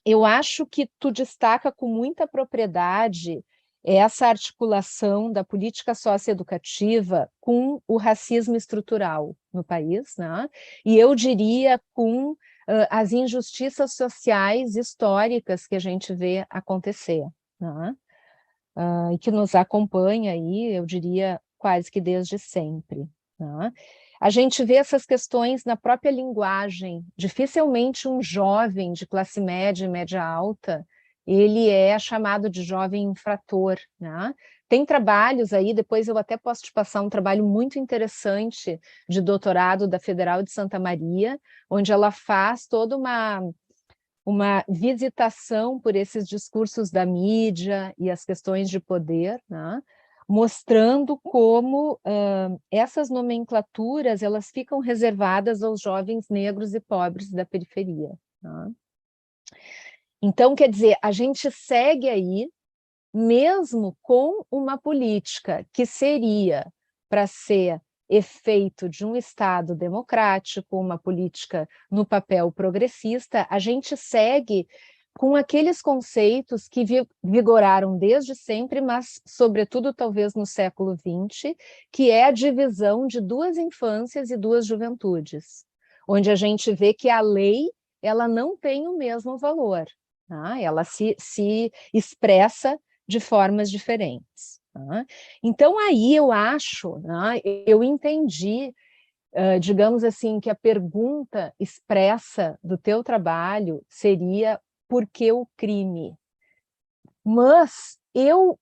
eu acho que tu destaca com muita propriedade essa articulação da política socioeducativa com o racismo estrutural no país, né? E eu diria com as injustiças sociais históricas que a gente vê acontecer, né? E que nos acompanha aí, eu diria, quase que desde sempre, né? A gente vê essas questões na própria linguagem. Dificilmente um jovem de classe média e média alta, ele é chamado de jovem infrator, né? Tem trabalhos aí, depois eu até posso te passar um trabalho muito interessante de doutorado da Federal de Santa Maria, onde ela faz toda uma visitação por esses discursos da mídia e as questões de poder, né? Mostrando como essas nomenclaturas elas ficam reservadas aos jovens negros e pobres da periferia. Tá? Então, quer dizer, a gente segue aí, mesmo com uma política que seria para ser efeito de um Estado democrático, uma política no papel progressista, a gente segue com aqueles conceitos que vigoraram desde sempre, mas, sobretudo, talvez no século XX, que é a divisão de duas infâncias e duas juventudes, onde a gente vê que a lei ela não tem o mesmo valor, tá? Ela se expressa de formas diferentes. Tá? Então, aí eu acho, né, eu entendi, digamos assim, que a pergunta expressa do teu trabalho seria por que o crime? Mas eu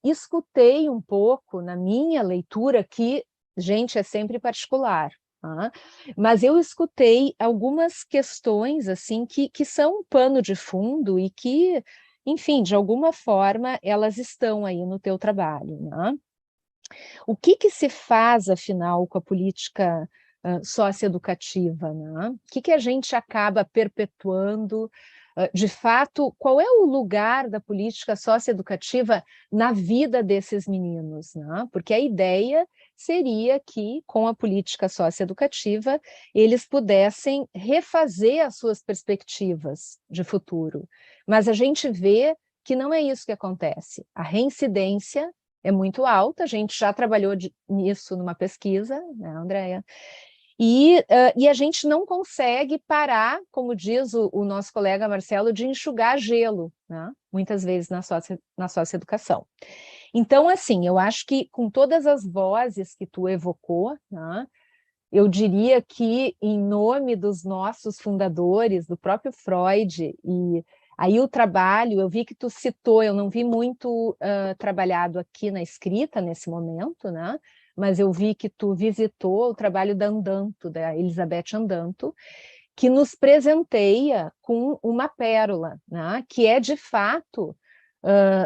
escutei um pouco na minha leitura que, gente, é sempre particular, tá? Mas eu escutei algumas questões assim que são um pano de fundo e que, enfim, de alguma forma, elas estão aí no teu trabalho, né? O que se faz, afinal, com a política socioeducativa, né? O que a gente acaba perpetuando? De fato, qual é o lugar da política socioeducativa na vida desses meninos? Né? Porque a ideia seria que, com a política socioeducativa, eles pudessem refazer as suas perspectivas de futuro. Mas a gente vê que não é isso que acontece. A reincidência é muito alta, a gente já trabalhou nisso numa pesquisa, né, Andréia? E a gente não consegue parar, como diz o nosso colega Marcelo, de enxugar gelo, né? Muitas vezes na socioeducação. Então, assim, eu acho que com todas as vozes que tu evocou, né, eu diria que, em nome dos nossos fundadores, do próprio Freud, e aí o trabalho, eu vi que tu citou, eu não vi muito trabalhado aqui na escrita nesse momento, né? Mas eu vi que tu visitou o trabalho da Andanto, da Elizabeth Andanto, que nos presenteia com uma pérola, né? Que é, de fato,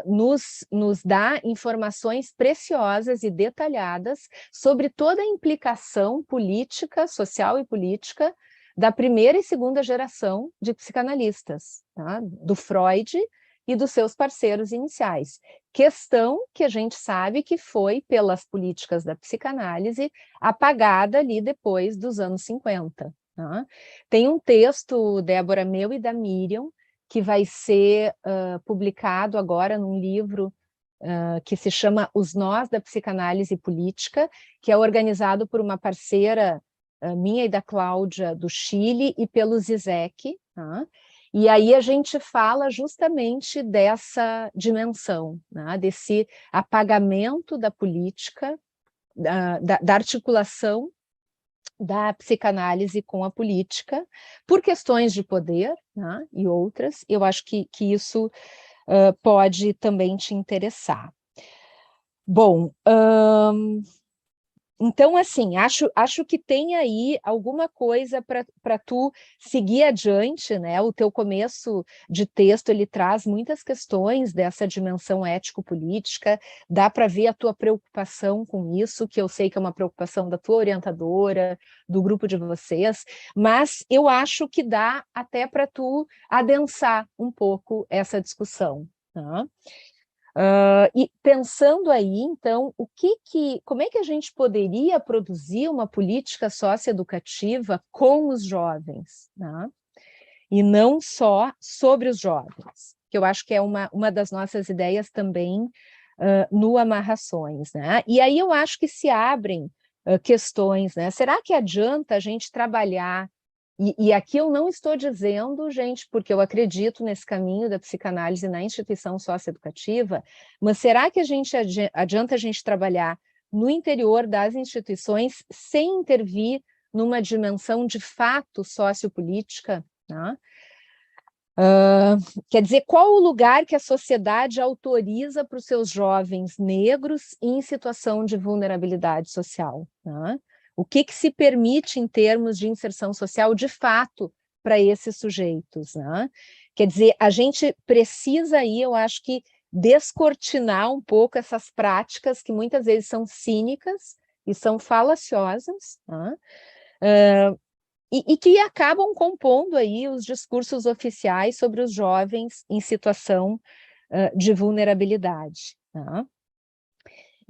nos dá informações preciosas e detalhadas sobre toda a implicação política, social e política da primeira e segunda geração de psicanalistas, tá? Do Freud e dos seus parceiros iniciais. Questão que a gente sabe que foi, pelas políticas da psicanálise, apagada ali depois dos anos 50. Tá? Tem um texto, Débora, meu e da Miriam, que vai ser publicado agora num livro que se chama Os Nós da Psicanálise Política, que é organizado por uma parceira minha e da Cláudia do Chile e pelo Zizek, tá? E aí a gente fala justamente dessa dimensão, né? Desse apagamento da política, da articulação da psicanálise com a política, por questões de poder, né? E outras. Eu acho que isso pode também te interessar. Bom, então, assim, acho que tem aí alguma coisa para tu seguir adiante, né? O teu começo de texto, ele traz muitas questões dessa dimensão ético-política, dá para ver a tua preocupação com isso, que eu sei que é uma preocupação da tua orientadora, do grupo de vocês, mas eu acho que dá até para tu adensar um pouco essa discussão, tá? E pensando aí, então, como é que a gente poderia produzir uma política socioeducativa com os jovens, né? E não só sobre os jovens, que eu acho que é uma das nossas ideias também no Amarrações, né? E aí eu acho que se abrem questões, né? Será que adianta a gente trabalhar? E aqui eu não estou dizendo, gente, porque eu acredito nesse caminho da psicanálise na instituição socioeducativa, mas será que adianta a gente trabalhar no interior das instituições sem intervir numa dimensão de fato sociopolítica, né? Quer dizer, qual o lugar que a sociedade autoriza para os seus jovens negros em situação de vulnerabilidade social, né? O que se permite em termos de inserção social, de fato, para esses sujeitos, né? Quer dizer, a gente precisa aí, eu acho que, descortinar um pouco essas práticas que muitas vezes são cínicas e são falaciosas, né? E que acabam compondo aí os discursos oficiais sobre os jovens em situação de vulnerabilidade, né?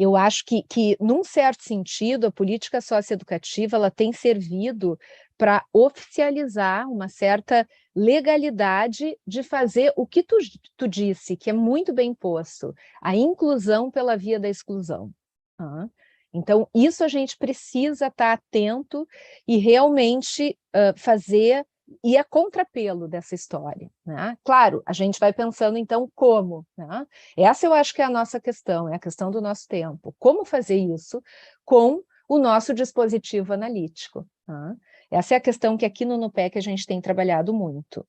Eu acho que, num certo sentido, a política socioeducativa ela tem servido para oficializar uma certa legalidade de fazer o que tu disse, que é muito bem posto, a inclusão pela via da exclusão. Tá? Então, isso a gente precisa estar atento e realmente fazer e a contrapelo dessa história, né? Claro, a gente vai pensando, então, como, né? Essa eu acho que é a nossa questão, é a questão do nosso tempo. Como fazer isso com o nosso dispositivo analítico, né? Essa é a questão que aqui no NUPEC a gente tem trabalhado muito.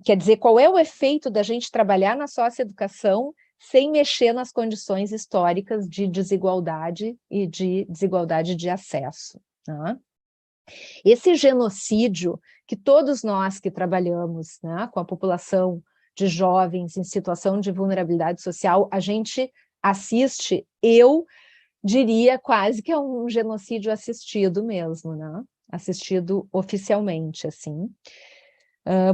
Quer dizer, qual é o efeito da gente trabalhar na socioeducação sem mexer nas condições históricas de desigualdade e de desigualdade de acesso, né? Esse genocídio que todos nós que trabalhamos, né, com a população de jovens em situação de vulnerabilidade social, a gente assiste, eu diria quase que é um genocídio assistido mesmo, né? Assistido oficialmente, assim,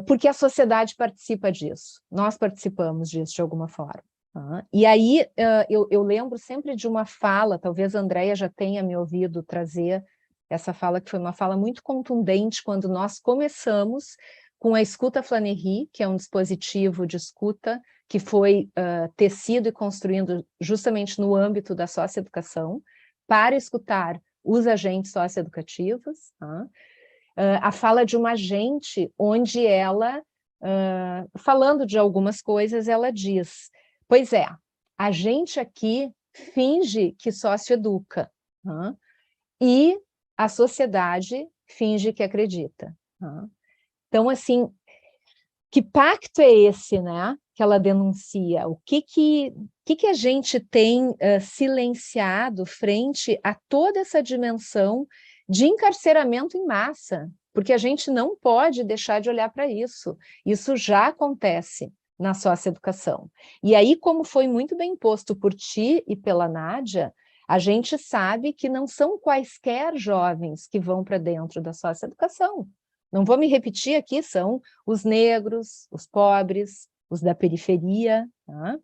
porque a sociedade participa disso, nós participamos disso de alguma forma. Tá? E aí eu lembro sempre de uma fala, talvez a Andréia já tenha me ouvido trazer essa fala, que foi uma fala muito contundente quando nós começamos com a escuta Flanery, que é um dispositivo de escuta que foi tecido e construído justamente no âmbito da socioeducação, para escutar os agentes socioeducativos, tá? A fala de uma agente, onde ela, falando de algumas coisas, ela diz, pois é, a gente aqui finge que socioeduca, tá? E a sociedade finge que acredita. Tá? Então, assim, que pacto é esse, né, que ela denuncia? O que a gente tem silenciado frente a toda essa dimensão de encarceramento em massa? Porque a gente não pode deixar de olhar para isso. Isso já acontece na socioeducação. E aí, como foi muito bem posto por ti e pela Nádia, a gente sabe que não são quaisquer jovens que vão para dentro da socioeducação. Não vou me repetir aqui, são os negros, os pobres, os da periferia. Tá?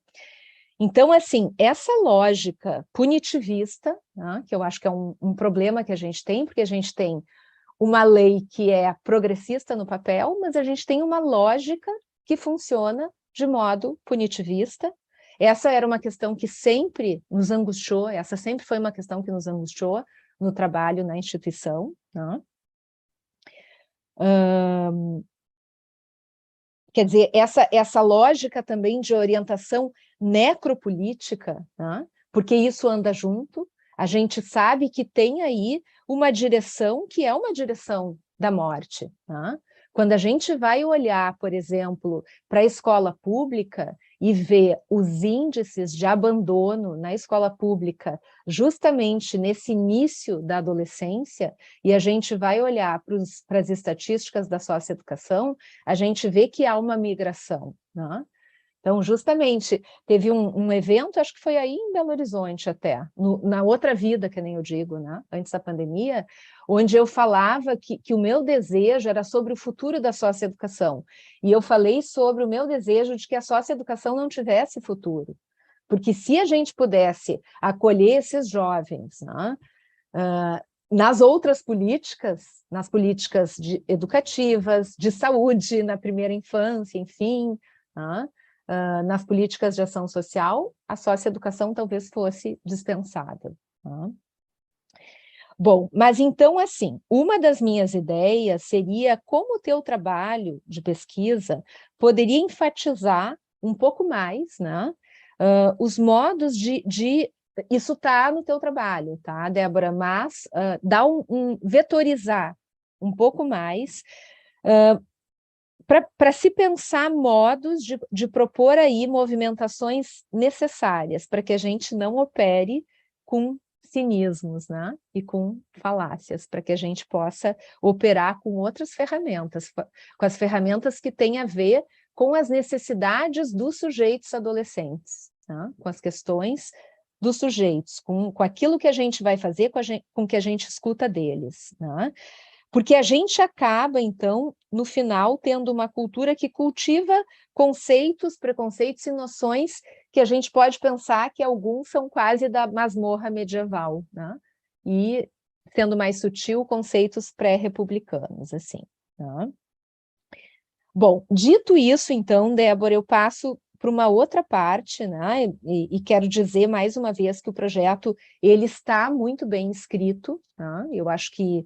Então, assim, essa lógica punitivista, tá? Que eu acho que é um problema que a gente tem, porque a gente tem uma lei que é progressista no papel, mas a gente tem uma lógica que funciona de modo punitivista. Essa era uma questão que sempre nos angustiou, essa sempre foi uma questão que nos angustiou no trabalho na instituição, né? Quer dizer, essa lógica também de orientação necropolítica, né? Porque isso anda junto, a gente sabe que tem aí uma direção que é uma direção da morte, né? Quando a gente vai olhar, por exemplo, para a escola pública e ver os índices de abandono na escola pública justamente nesse início da adolescência, e a gente vai olhar para as estatísticas da socioeducação, a gente vê que há uma migração, né? Então, justamente, teve um evento, acho que foi aí em Belo Horizonte até, na outra vida, que nem eu digo, né? Antes da pandemia, onde eu falava que o meu desejo era sobre o futuro da socioeducação. E eu falei sobre o meu desejo de que a socioeducação não tivesse futuro. Porque se a gente pudesse acolher esses jovens, né, nas outras políticas, nas políticas educativas, de saúde, na primeira infância, enfim, né, nas políticas de ação social, a socioeducação talvez fosse dispensada. Né? Bom, mas então, assim, uma das minhas ideias seria como o teu trabalho de pesquisa poderia enfatizar um pouco mais, né, os modos de isso está no teu trabalho, tá, Débora? Mas dá vetorizar um pouco mais para se pensar modos de propor aí movimentações necessárias para que a gente não opere com cinismos, né? E com falácias, para que a gente possa operar com outras ferramentas, com as ferramentas que têm a ver com as necessidades dos sujeitos adolescentes, né? Com as questões dos sujeitos, com aquilo que a gente vai fazer, com o que a gente escuta deles, né? Porque a gente acaba, então, no final, tendo uma cultura que cultiva conceitos, preconceitos e noções que a gente pode pensar que alguns são quase da masmorra medieval, né? E, sendo mais sutil, conceitos pré-republicanos, assim, né? Bom, dito isso, então, Débora, eu passo para uma outra parte, né? E quero dizer mais uma vez que o projeto ele está muito bem escrito, né? Eu acho que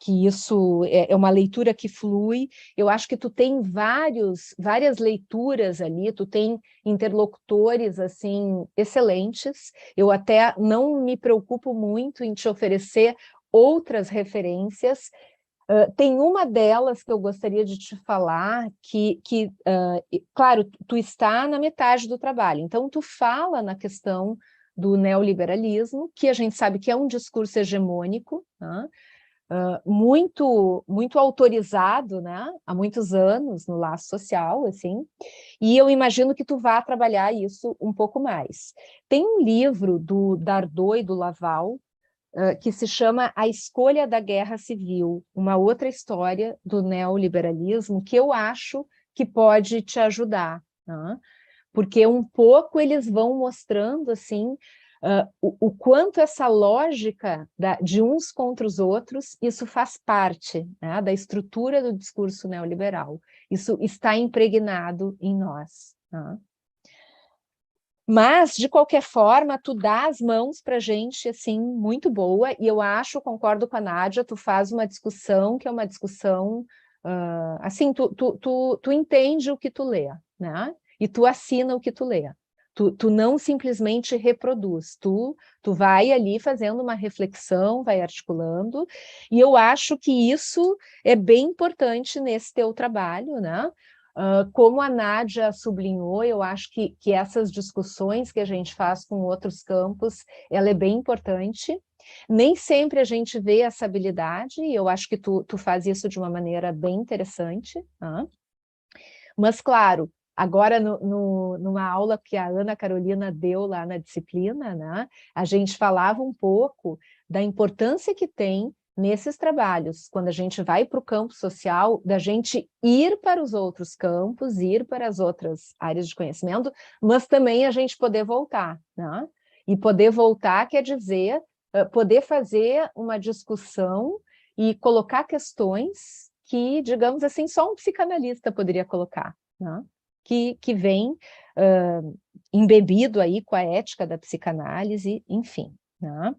isso é uma leitura que flui. Eu acho que tu tem várias leituras ali, tu tem interlocutores assim excelentes. Eu até não me preocupo muito em te oferecer outras referências. Tem uma delas que eu gostaria de te falar, claro, tu está na metade do trabalho, então tu fala na questão do neoliberalismo, que a gente sabe que é um discurso hegemônico, né? Muito, muito autorizado, né? Há muitos anos no laço social, assim, e eu imagino que tu vá trabalhar isso um pouco mais. Tem um livro do Dardot e do Laval, que se chama A Escolha da Guerra Civil, uma outra história do neoliberalismo que eu acho que pode te ajudar, né? Porque um pouco eles vão mostrando assim o quanto essa lógica de uns contra os outros, isso faz parte, né, da estrutura do discurso neoliberal. Isso está impregnado em nós, né? Mas, de qualquer forma, tu dá as mãos para a gente, assim, muito boa, e eu concordo com a Nádia, tu faz uma discussão que é uma discussão, assim, tu entende o que tu lê, né? E tu assina o que tu lê. Tu não simplesmente reproduz, tu vai ali fazendo uma reflexão, vai articulando, e eu acho que isso é bem importante nesse teu trabalho, né? Como a Nádia sublinhou, eu acho que essas discussões que a gente faz com outros campos, ela é bem importante. Nem sempre a gente vê essa habilidade, e eu acho que tu faz isso de uma maneira bem interessante, né? Mas, claro, agora numa aula que a Ana Carolina deu lá na disciplina, né, a gente falava um pouco da importância que tem nesses trabalhos, quando a gente vai para o campo social, da gente ir para os outros campos, ir para as outras áreas de conhecimento, mas também a gente poder voltar, né? E poder voltar quer dizer poder fazer uma discussão e colocar questões que, digamos assim, só um psicanalista poderia colocar, né? Que vem embebido aí com a ética da psicanálise, enfim, né?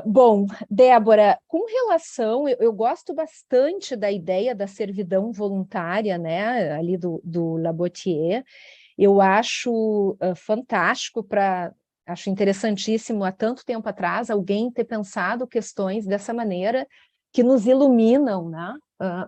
Bom, Débora, com relação, eu gosto bastante da ideia da servidão voluntária, né, ali do Labotier. Eu acho fantástico acho interessantíssimo há tanto tempo atrás alguém ter pensado questões dessa maneira que nos iluminam, né,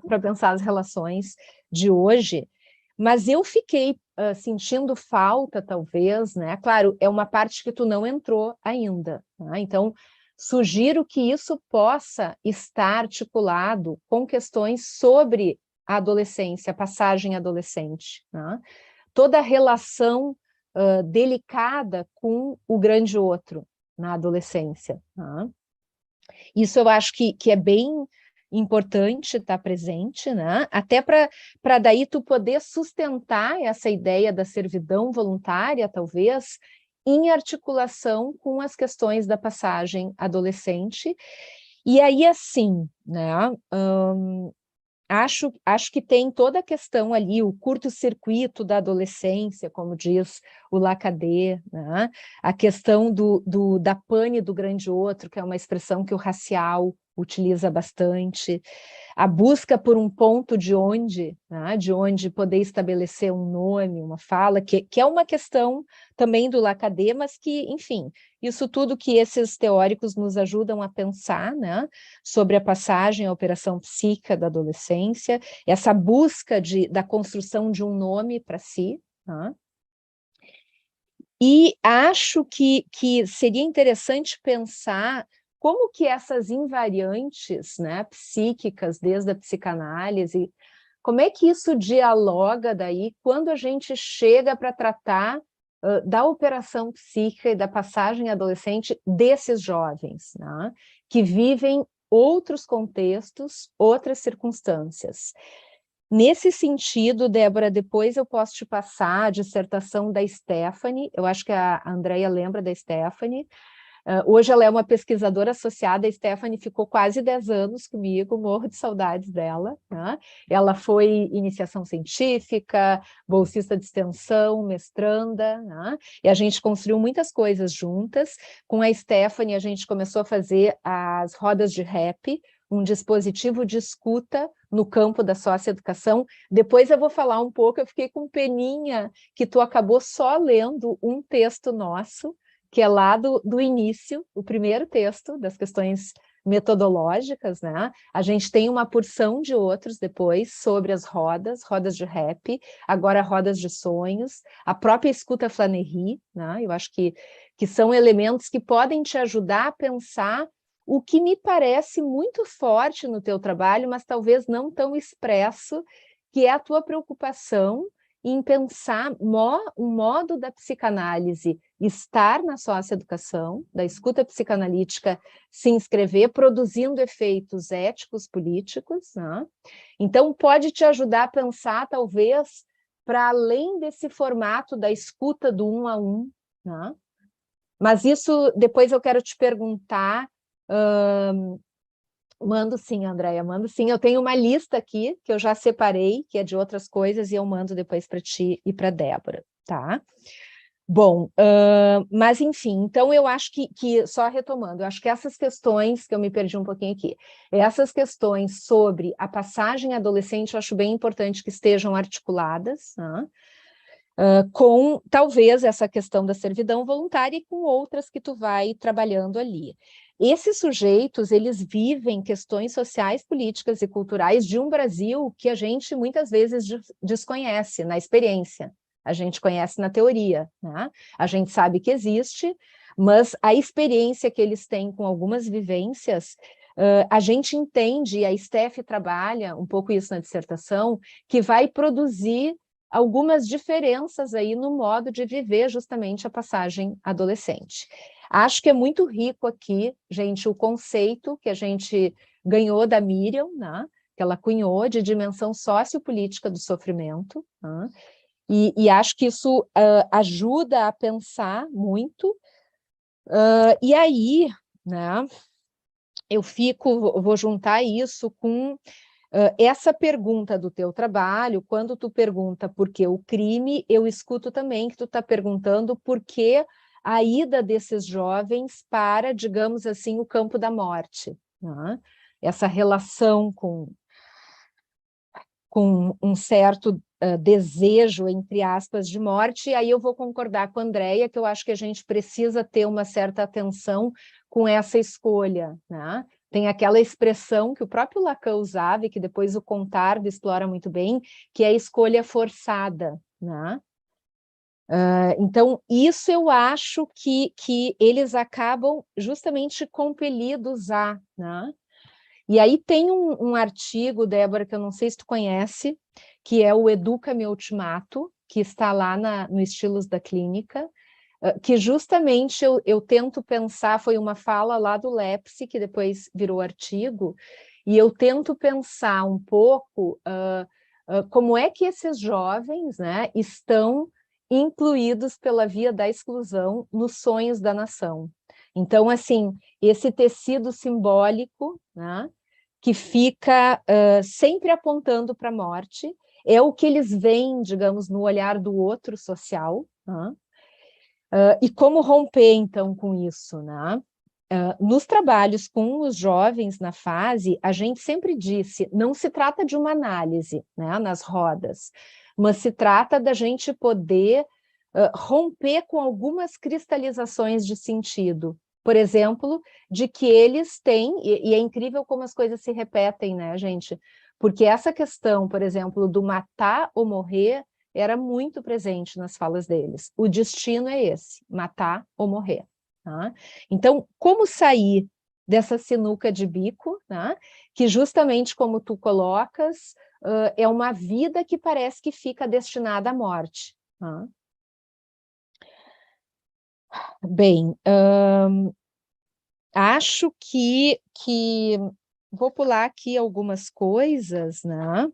para pensar as relações de hoje. Mas eu fiquei sentindo falta, talvez, né? Claro, é uma parte que tu não entrou ainda, né? Então, sugiro que isso possa estar articulado com questões sobre a adolescência, a passagem adolescente, né? Toda a relação delicada com o grande outro na adolescência, né? Isso eu acho que é bem importante estar presente, né? Até para daí tu poder sustentar essa ideia da servidão voluntária, talvez, em articulação com as questões da passagem adolescente. E aí, assim, né? Acho que tem toda a questão ali, o curto-circuito da adolescência, como diz o Lacan, né? A questão da pane do grande outro, que é uma expressão que o Racial utiliza bastante, a busca por um ponto né? De onde poder estabelecer um nome, uma fala, que é uma questão também do Lacan, mas que, enfim, isso tudo que esses teóricos nos ajudam a pensar, né? Sobre a passagem, a operação psíquica da adolescência, essa busca da construção de um nome para si, né? E acho que seria interessante pensar como que essas invariantes, né, psíquicas, desde a psicanálise, como é que isso dialoga daí quando a gente chega para tratar da operação psíquica e da passagem adolescente desses jovens, né, que vivem outros contextos, outras circunstâncias. Nesse sentido, Débora, depois eu posso te passar a dissertação da Stephanie, eu acho que a Andrea lembra da Stephanie. Hoje ela é uma pesquisadora associada, a Stephanie ficou quase 10 anos comigo, morro de saudades dela, né? Ela foi iniciação científica, bolsista de extensão, mestranda, né? E a gente construiu muitas coisas juntas. Com a Stephanie, a gente começou a fazer as rodas de rap, um dispositivo de escuta no campo da socioeducação. Depois eu vou falar um pouco, eu fiquei com peninha que tu acabou só lendo um texto nosso, que é lá do início, o primeiro texto das questões metodológicas, né? A gente tem uma porção de outros depois sobre as rodas de rap, agora rodas de sonhos, a própria escuta Flannery, né? Eu acho que são elementos que podem te ajudar a pensar o que me parece muito forte no teu trabalho, mas talvez não tão expresso, que é a tua preocupação em pensar um modo da psicanálise estar na socioeducação, da escuta psicanalítica se inscrever, produzindo efeitos éticos, políticos, né? Então, pode te ajudar a pensar, talvez, para além desse formato da escuta do 1 a 1, né? Mas isso, depois eu quero te perguntar. Mando sim, Andréia, mando sim. Eu tenho uma lista aqui que eu já separei, que é de outras coisas, e eu mando depois para ti e para a Débora, tá? Bom, mas enfim, então eu acho que, só retomando, eu acho que essas questões, que eu me perdi um pouquinho aqui, essas questões sobre a passagem adolescente, eu acho bem importante que estejam articuladas, né? Com, talvez, essa questão da servidão voluntária e com outras que tu vai trabalhando ali. Esses sujeitos, eles vivem questões sociais, políticas e culturais de um Brasil que a gente muitas vezes desconhece na experiência. A gente conhece na teoria, né? A gente sabe que existe, mas a experiência que eles têm com algumas vivências, a gente entende, e a Steph trabalha um pouco isso na dissertação, que vai produzir algumas diferenças aí no modo de viver justamente a passagem adolescente. Acho que é muito rico aqui, gente, o conceito que a gente ganhou da Miriam, né, que ela cunhou, de dimensão sociopolítica do sofrimento, né, e acho que isso ajuda a pensar muito. E aí, né, eu vou juntar isso com essa pergunta do teu trabalho. Quando tu pergunta por que o crime, eu escuto também que tu está perguntando por que a ida desses jovens para, digamos assim, o campo da morte, né? Essa relação com um certo desejo, entre aspas, de morte. E aí eu vou concordar com a Andréia, que eu acho que a gente precisa ter uma certa atenção com essa escolha, né? Tem aquela expressão que o próprio Lacan usava e que depois o Contardo explora muito bem, que é a escolha forçada, né? Então, isso eu acho que eles acabam justamente compelidos a, né? E aí tem um artigo, Débora, que eu não sei se tu conhece, que é o Educa-me Ultimato, que está lá no Estilos da Clínica, que justamente eu tento pensar, foi uma fala lá do Lepsi, que depois virou artigo, e eu tento pensar um pouco como é que esses jovens, né, estão incluídos pela via da exclusão nos sonhos da nação. Então, assim, esse tecido simbólico, né, que fica sempre apontando para a morte, é o que eles veem, digamos, no olhar do outro social, né? E como romper, então, com isso, né? Nos trabalhos com os jovens na fase, a gente sempre disse, não se trata de uma análise, né, nas rodas, mas se trata da gente poder romper com algumas cristalizações de sentido. Por exemplo, de que eles têm, e é incrível como as coisas se repetem, né, gente? Porque essa questão, por exemplo, do matar ou morrer, era muito presente nas falas deles. O destino é esse, matar ou morrer. Tá? Então, como sair dessa sinuca de bico, né? Que justamente como tu colocas, é uma vida que parece que fica destinada à morte. Tá? Bem, acho que vou pular aqui algumas coisas, né?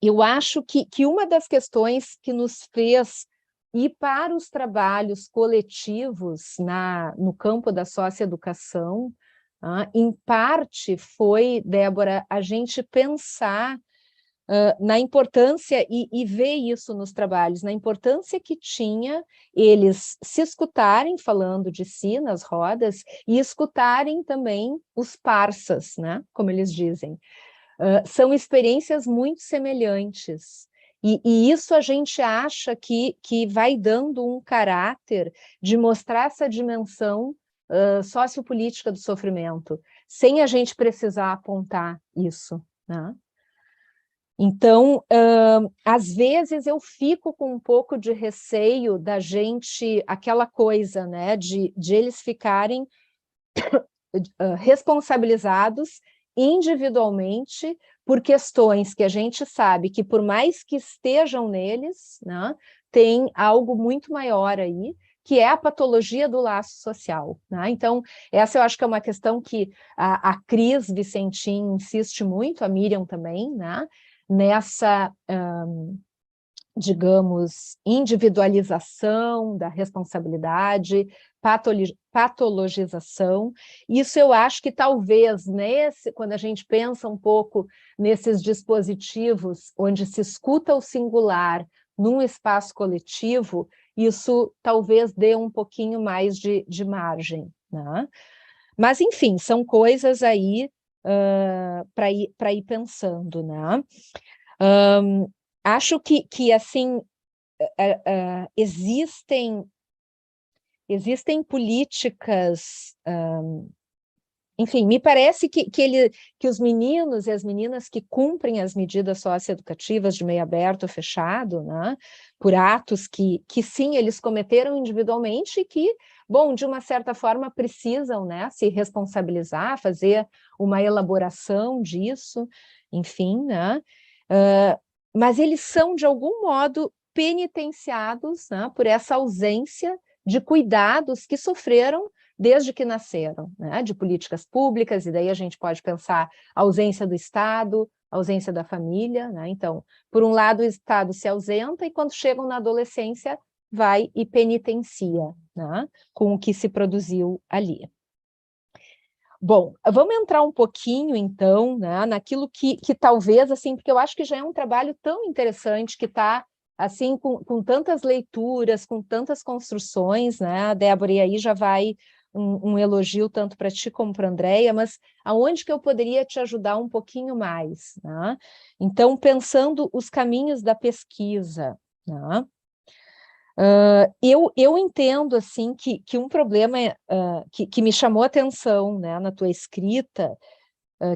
Eu acho que uma das questões que nos fez ir para os trabalhos coletivos no campo da socioeducação, em parte foi, Débora, a gente pensar na importância, e ver isso nos trabalhos, na importância que tinha eles se escutarem falando de si nas rodas e escutarem também os parças, né, como eles dizem. São experiências muito semelhantes. E isso a gente acha que vai dando um caráter de mostrar essa dimensão sociopolítica do sofrimento, sem a gente precisar apontar isso, né? Então, às vezes eu fico com um pouco de receio da gente, aquela coisa, né, de eles ficarem responsabilizados individualmente por questões que a gente sabe que, por mais que estejam neles, né, tem algo muito maior aí, que é a patologia do laço social, né? Então, essa eu acho que é uma questão que a Cris Vicentim insiste muito, a Miriam também, né? Nessa, digamos, individualização da responsabilidade, patologização. Isso eu acho que talvez, quando a gente pensa um pouco nesses dispositivos onde se escuta o singular num espaço coletivo, isso talvez dê um pouquinho mais de margem, né? Mas, enfim, são coisas aí para ir pensando, né? Acho que assim, existem políticas, enfim, me parece que os meninos e as meninas que cumprem as medidas socioeducativas de meio aberto ou fechado, né, por atos que sim, eles cometeram individualmente e que, bom, de uma certa forma precisam, né, se responsabilizar, fazer uma elaboração disso, enfim, né, mas eles são, de algum modo, penitenciados, né, por essa ausência de cuidados que sofreram desde que nasceram, né, de políticas públicas, e daí a gente pode pensar a ausência do Estado, a ausência da família, né? Então, por um lado, o Estado se ausenta, e quando chegam na adolescência, vai e penitencia, né, com o que se produziu ali. Bom, vamos entrar um pouquinho, então, né, naquilo que talvez, assim, porque eu acho que já é um trabalho tão interessante, que está, assim, com tantas leituras, com tantas construções, né, Débora, e aí já vai um elogio tanto para ti como para a Andréia, mas aonde que eu poderia te ajudar um pouquinho mais, né? Então, pensando os caminhos da pesquisa, né? Eu entendo, assim, que um problema que me chamou a atenção, né, na tua escrita,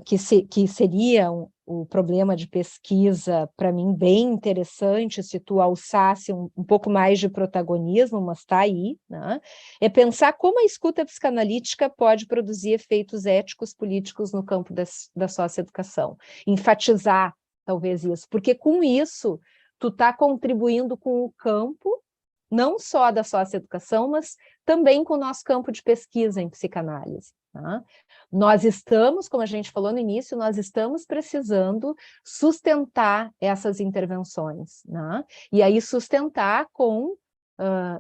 que seria o problema de pesquisa, para mim, bem interessante, se tu alçasse um pouco mais de protagonismo, mas está aí, né, é pensar como a escuta psicanalítica pode produzir efeitos éticos políticos no campo da socioeducação. Enfatizar, talvez, isso, porque com isso tu está contribuindo com o campo, não só da socioeducação, mas também com o nosso campo de pesquisa em psicanálise. Tá? Nós estamos, como a gente falou no início, nós estamos precisando sustentar essas intervenções, né? E aí sustentar com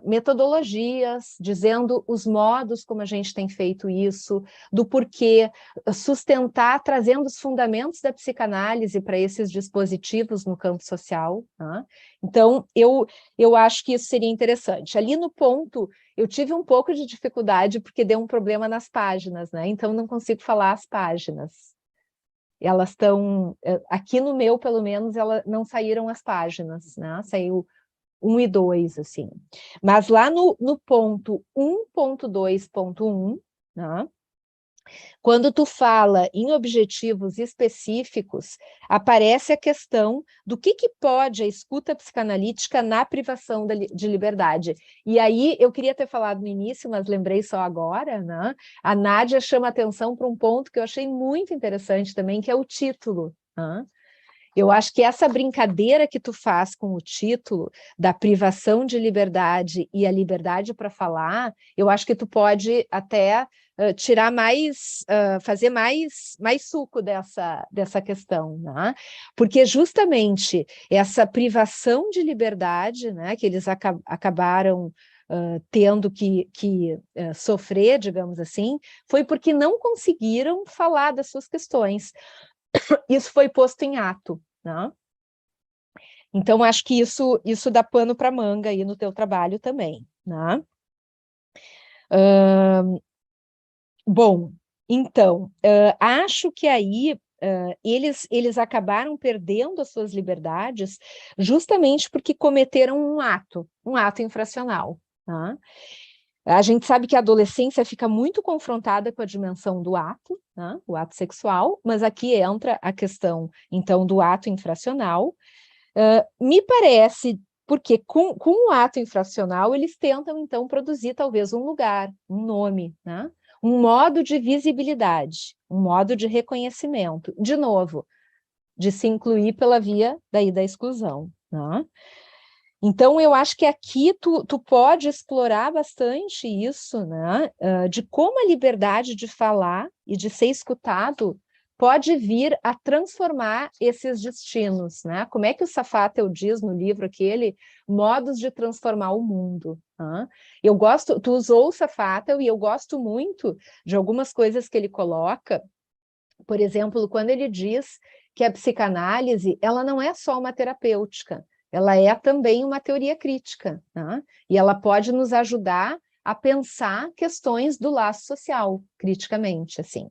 metodologias, dizendo os modos como a gente tem feito isso, do porquê, sustentar, trazendo os fundamentos da psicanálise para esses dispositivos no campo social. Tá? Então, eu acho que isso seria interessante. Ali no ponto, eu tive um pouco de dificuldade, porque deu um problema nas páginas, né? Então, não consigo falar as páginas. Elas estão... Aqui no meu, pelo menos, não saíram as páginas, né? Saiu 1 e 2, assim. Mas lá no ponto 1.2.1, né? Quando tu fala em objetivos específicos, aparece a questão do que pode a escuta psicanalítica na privação de liberdade. E aí, eu queria ter falado no início, mas lembrei só agora, né? A Nádia chama atenção para um ponto que eu achei muito interessante também, que é o título, né? Eu acho que essa brincadeira que tu faz com o título da privação de liberdade e a liberdade para falar, eu acho que tu pode até tirar mais, fazer mais suco dessa questão, né? Porque justamente essa privação de liberdade, né, que eles acabaram tendo que sofrer, digamos assim, foi porque não conseguiram falar das suas questões. Isso foi posto em ato, né? Então, acho que isso dá pano para manga aí no teu trabalho também, né? Bom, então, acho que aí eles acabaram perdendo as suas liberdades justamente porque cometeram um ato infracional, tá? A gente sabe que a adolescência fica muito confrontada com a dimensão do ato, né? O ato sexual, mas aqui entra a questão, então, do ato infracional. Me parece, porque com o ato infracional, eles tentam, então, produzir talvez um lugar, um nome, né? Um modo de visibilidade, um modo de reconhecimento, de novo, de se incluir pela via daí da exclusão, né? Então, eu acho que aqui tu pode explorar bastante isso, né? De como a liberdade de falar e de ser escutado pode vir a transformar esses destinos, né? Como é que o Safatel diz no livro aquele, modos de transformar o mundo, né? Eu gosto, tu usou o Safatel e eu gosto muito de algumas coisas que ele coloca, por exemplo, quando ele diz que a psicanálise, ela não é só uma terapêutica, ela é também uma teoria crítica, né? E ela pode nos ajudar a pensar questões do laço social, criticamente, assim.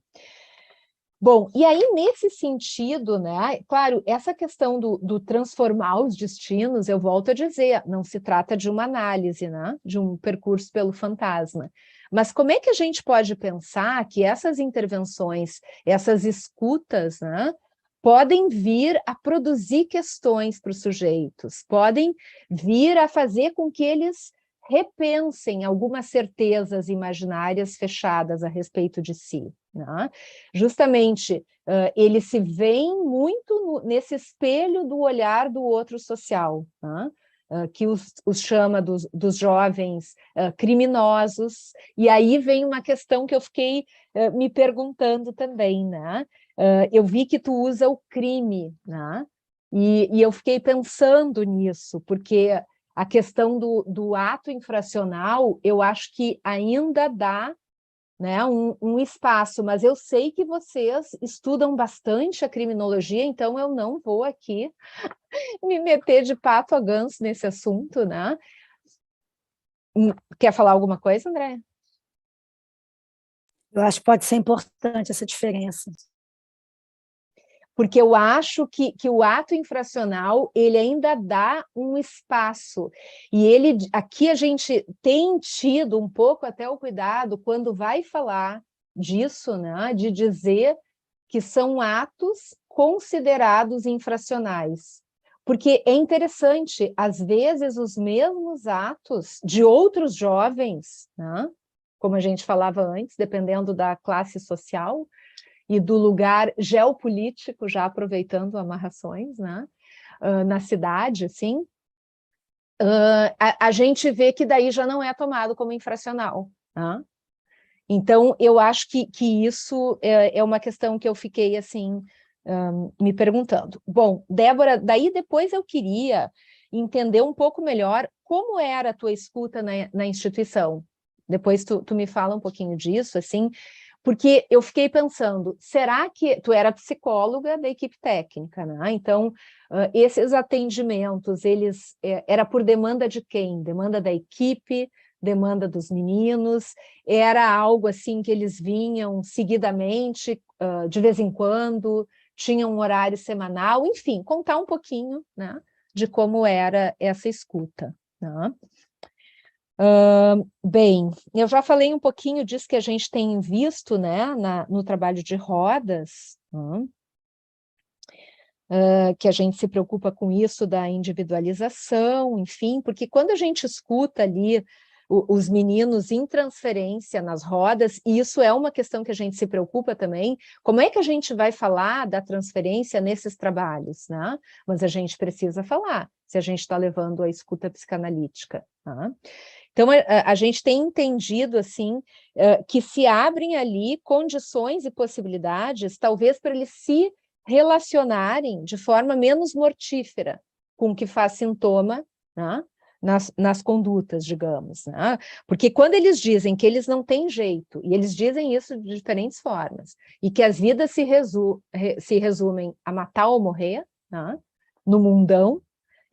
Bom, e aí nesse sentido, né, claro, essa questão do transformar os destinos, eu volto a dizer, não se trata de uma análise, né, de um percurso pelo fantasma, mas como é que a gente pode pensar que essas intervenções, essas escutas, né, podem vir a produzir questões para os sujeitos, podem vir a fazer com que eles repensem algumas certezas imaginárias fechadas a respeito de si, né? Justamente, eles se veem muito nesse espelho do olhar do outro social, né? Que os chama dos jovens criminosos, e aí vem uma questão que eu fiquei me perguntando também, né? Eu vi que tu usa o crime, né? E eu fiquei pensando nisso, porque a questão do ato infracional, eu acho que ainda dá, né, um espaço, mas eu sei que vocês estudam bastante a criminologia, então eu não vou aqui me meter de pato a ganso nesse assunto, né? Quer falar alguma coisa, André? Eu acho que pode ser importante essa diferença. Porque eu acho que o ato infracional, ele ainda dá um espaço, e aqui a gente tem tido um pouco até o cuidado, quando vai falar disso, né, de dizer que são atos considerados infracionais, porque é interessante, às vezes os mesmos atos de outros jovens, né, como a gente falava antes, dependendo da classe social, e do lugar geopolítico, já aproveitando amarrações, né? Na cidade, assim, a gente vê que daí já não é tomado como infracional. Né? Então, eu acho que isso é uma questão que eu fiquei, assim, me perguntando. Bom, Débora, daí depois eu queria entender um pouco melhor como era a tua escuta na instituição. Depois tu me fala um pouquinho disso, assim, porque eu fiquei pensando, será que tu era psicóloga da equipe técnica, né? Então, esses atendimentos, eles era por demanda de quem? Demanda da equipe, demanda dos meninos, era algo assim que eles vinham seguidamente, de vez em quando, tinham um horário semanal, enfim, contar um pouquinho, né, de como era essa escuta, né? Bem, eu já falei um pouquinho disso que a gente tem visto, né, no trabalho de rodas, que a gente se preocupa com isso da individualização, enfim, porque quando a gente escuta ali os meninos em transferência nas rodas, e isso é uma questão que a gente se preocupa também, como é que a gente vai falar da transferência nesses trabalhos, né? Mas a gente precisa falar, se a gente está levando a escuta psicanalítica, tá? Então, a gente tem entendido, assim, que se abrem ali condições e possibilidades, talvez para eles se relacionarem de forma menos mortífera com o que faz sintoma, né, nas condutas, digamos. Né? Porque quando eles dizem que eles não têm jeito, e eles dizem isso de diferentes formas, e que as vidas se resumem a matar ou morrer, né, no mundão,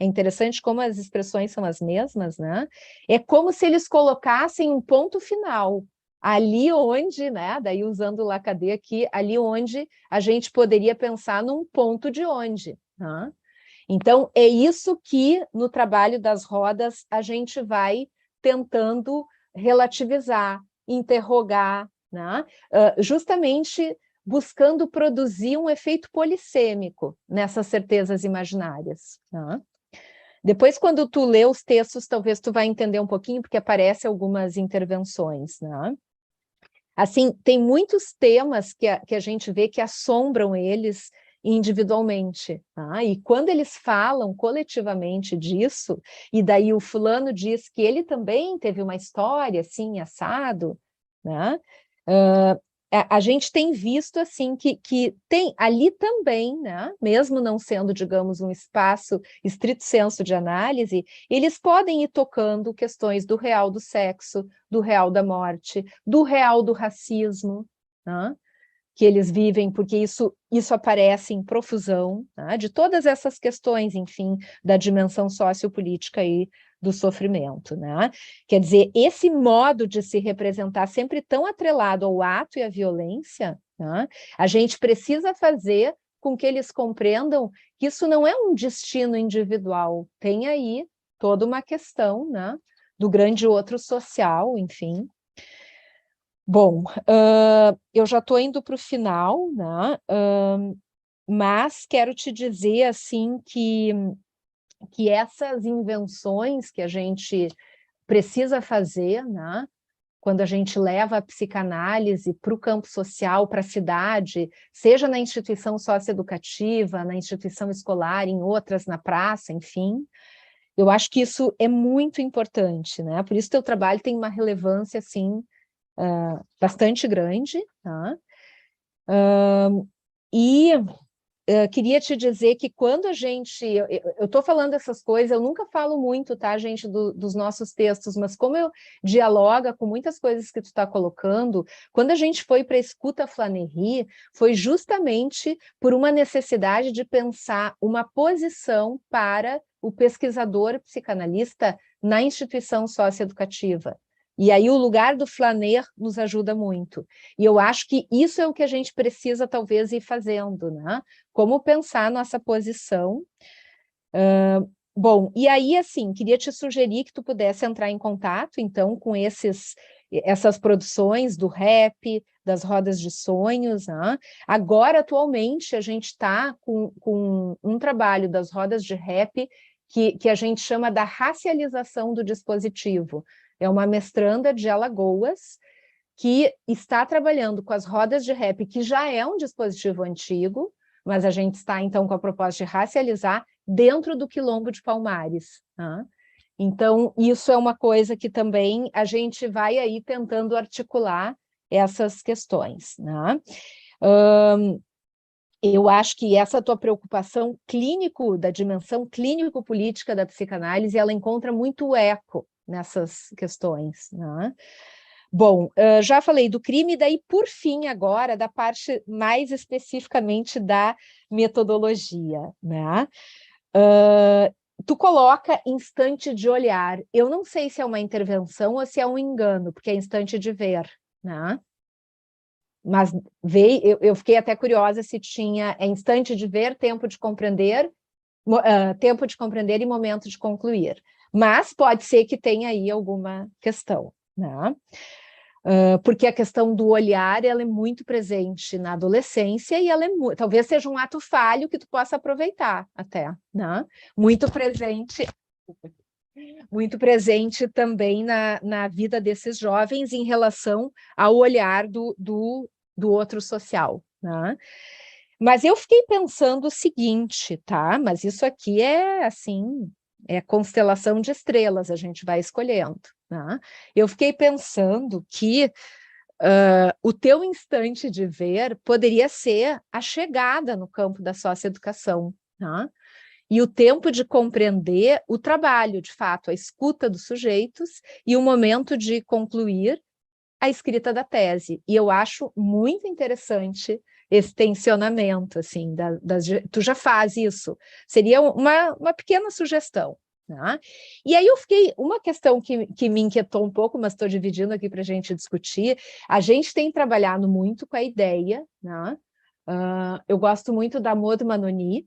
é interessante como as expressões são as mesmas, né? É como se eles colocassem um ponto final, ali onde, né? Daí usando o Lacadet aqui, ali onde a gente poderia pensar num ponto de onde. Né? Então, é isso que no trabalho das rodas a gente vai tentando relativizar, interrogar, né? Justamente buscando produzir um efeito polissêmico nessas certezas imaginárias. Né? Depois, quando tu lê os textos, talvez tu vai entender um pouquinho, porque aparecem algumas intervenções, né? Assim, tem muitos temas que a gente vê que assombram eles individualmente, tá? E quando eles falam coletivamente disso, e daí o fulano diz que ele também teve uma história assim, assado, né? A gente tem visto assim que tem ali também, né, mesmo não sendo, digamos, um espaço estrito sensu de análise, eles podem ir tocando questões do real do sexo, do real da morte, do real do racismo, né, que eles vivem, porque isso aparece em profusão, né, de todas essas questões, enfim, da dimensão sociopolítica aí do sofrimento, né? Quer dizer, esse modo de se representar sempre tão atrelado ao ato e à violência, né? A gente precisa fazer com que eles compreendam que isso não é um destino individual, tem aí toda uma questão, né, do grande outro social, enfim. Bom, eu já estou indo para o final, né? Mas quero te dizer assim que essas invenções que a gente precisa fazer, né? Quando a gente leva a psicanálise para o campo social, para a cidade, seja na instituição socioeducativa, na instituição escolar, em outras, na praça, enfim, eu acho que isso é muito importante, né? Por isso teu trabalho tem uma relevância, assim, bastante grande, tá? E queria te dizer que quando a gente... Eu estou falando essas coisas, eu nunca falo muito, tá, gente, dos nossos textos, mas como eu dialoga com muitas coisas que tu está colocando, quando a gente foi para a escuta Flannery, foi justamente por uma necessidade de pensar uma posição para o pesquisador psicanalista na instituição socioeducativa. E aí o lugar do Flaner nos ajuda muito. E eu acho que isso é o que a gente precisa talvez ir fazendo, né? Como pensar a nossa posição. Bom, e aí, assim, queria te sugerir que tu pudesse entrar em contato, então, com essas produções do rap, das rodas de sonhos, né? Agora, atualmente, a gente está com um trabalho das rodas de rap que a gente chama da racialização do dispositivo. É uma mestranda de Alagoas que está trabalhando com as rodas de rap, que já é um dispositivo antigo, mas a gente está, então, com a proposta de racializar dentro do Quilombo de Palmares. Tá? Então, isso é uma coisa que também a gente vai aí tentando articular essas questões. Né? Eu acho que essa tua preocupação da dimensão clínico-política da psicanálise, ela encontra muito eco nessas questões. Né? Bom, já falei do crime, daí, por fim, agora, da parte mais especificamente da metodologia. Né? Tu coloca instante de olhar. Eu não sei se é uma intervenção ou se é um engano, porque é instante de ver. Né? Mas eu fiquei até curiosa se tinha instante de ver, tempo de compreender e momento de concluir. Mas pode ser que tenha aí alguma questão, né? Porque a questão do olhar, ela é muito presente na adolescência e ela talvez seja um ato falho que tu possa aproveitar até, né? Muito presente também na vida desses jovens em relação ao olhar do outro social, né? Mas eu fiquei pensando o seguinte, tá? Mas isso aqui é, assim, é constelação de estrelas, a gente vai escolhendo, né? Eu fiquei pensando que o teu instante de ver poderia ser a chegada no campo da socioeducação, né? E o tempo de compreender o trabalho, de fato, a escuta dos sujeitos e o momento de concluir a escrita da tese. E eu acho muito interessante esse tensionamento, assim, tu já faz isso. Seria uma pequena sugestão. Né? E aí uma questão que me inquietou um pouco, mas estou dividindo aqui para a gente discutir, a gente tem trabalhado muito com a ideia, né? Eu gosto muito da Maud Manoni.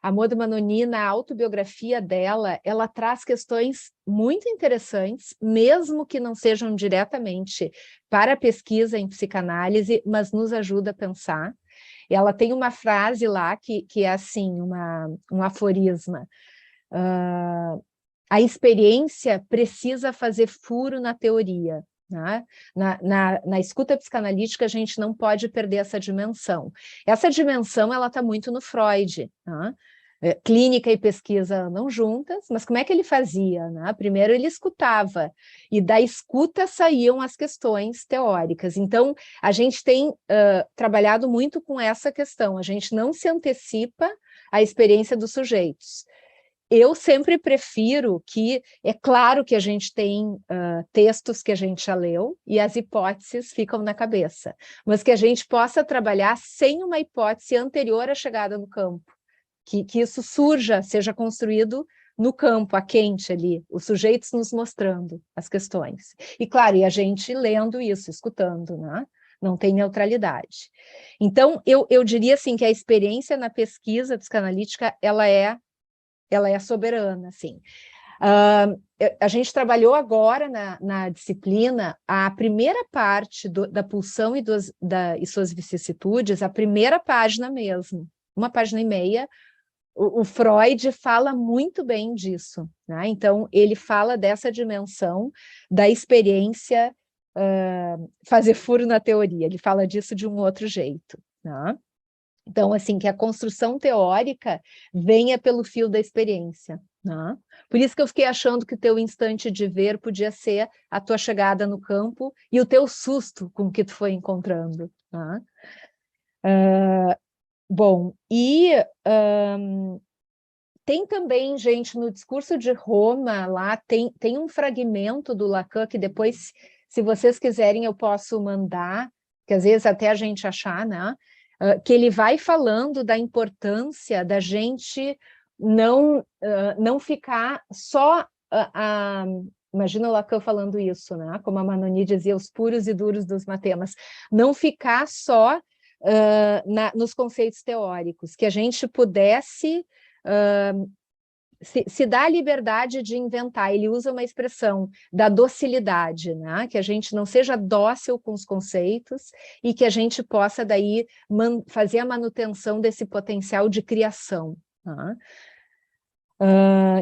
A Maud Manoni, na autobiografia dela, ela traz questões muito interessantes, mesmo que não sejam diretamente para a pesquisa em psicanálise, mas nos ajuda a pensar. Ela tem uma frase lá que é assim, um aforisma. A experiência precisa fazer furo na teoria. Né? Na escuta psicanalítica, a gente não pode perder essa dimensão. Essa dimensão está muito no Freud. Né? Clínica e pesquisa andam juntas, mas como é que ele fazia? Né? Primeiro ele escutava, e da escuta saíam as questões teóricas. Então, a gente tem trabalhado muito com essa questão, a gente não se antecipa à experiência dos sujeitos. Eu sempre prefiro que, é claro que a gente tem textos que a gente já leu e as hipóteses ficam na cabeça, mas que a gente possa trabalhar sem uma hipótese anterior à chegada no campo, que isso seja construído no campo, a quente ali, os sujeitos nos mostrando as questões. E claro, e a gente lendo isso, escutando, né? Não tem neutralidade. Então, eu diria assim que a experiência na pesquisa psicanalítica, ela é soberana, assim. A gente trabalhou agora na disciplina a primeira parte da pulsão e suas vicissitudes, a primeira página mesmo, 1,5 páginas. O Freud fala muito bem disso, né? Então, ele fala dessa dimensão da experiência fazer furo na teoria, ele fala disso de um outro jeito, né? Então, assim, que a construção teórica venha pelo fio da experiência. Né? Por isso que eu fiquei achando que o teu instante de ver podia ser a tua chegada no campo e o teu susto com o que tu foi encontrando. Né? Bom, e tem também, gente, no discurso de Roma, lá tem um fragmento do Lacan que depois, se vocês quiserem, eu posso mandar, que às vezes até a gente achar, né? Que ele vai falando da importância da gente não ficar só... imagina o Lacan falando isso, né? Como a Manoni dizia, os puros e duros dos matemas. Não ficar só nos conceitos teóricos, que a gente pudesse se dar a liberdade de inventar. Ele usa uma expressão da docilidade, né? Que a gente não seja dócil com os conceitos e que a gente possa daí fazer a manutenção desse potencial de criação. Né?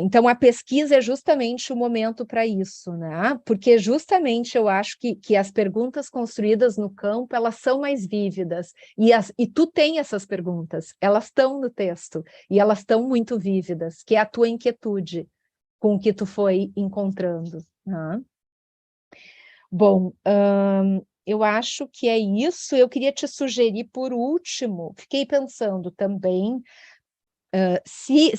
Então, a pesquisa é justamente o momento para isso, né? Porque justamente eu acho que as perguntas construídas no campo, elas são mais vívidas, e tu tem essas perguntas, elas estão no texto, e elas estão muito vívidas, que é a tua inquietude com o que tu foi encontrando. Né? Bom, eu acho que é isso. Eu queria te sugerir, por último, fiquei pensando também, se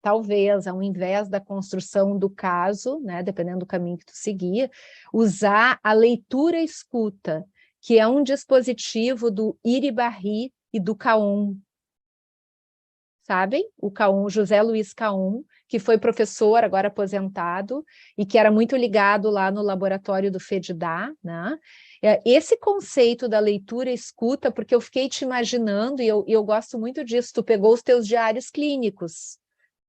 talvez, ao invés da construção do caso, né, dependendo do caminho que tu seguir, usar a leitura-escuta, que é um dispositivo do Iribarri e do Caon. Sabem? O Caon, José Luiz Caon, que foi professor, agora aposentado, e que era muito ligado lá no laboratório do FEDIDA, né? Esse conceito da leitura-escuta, porque eu fiquei te imaginando, e eu gosto muito disso, tu pegou os teus diários clínicos,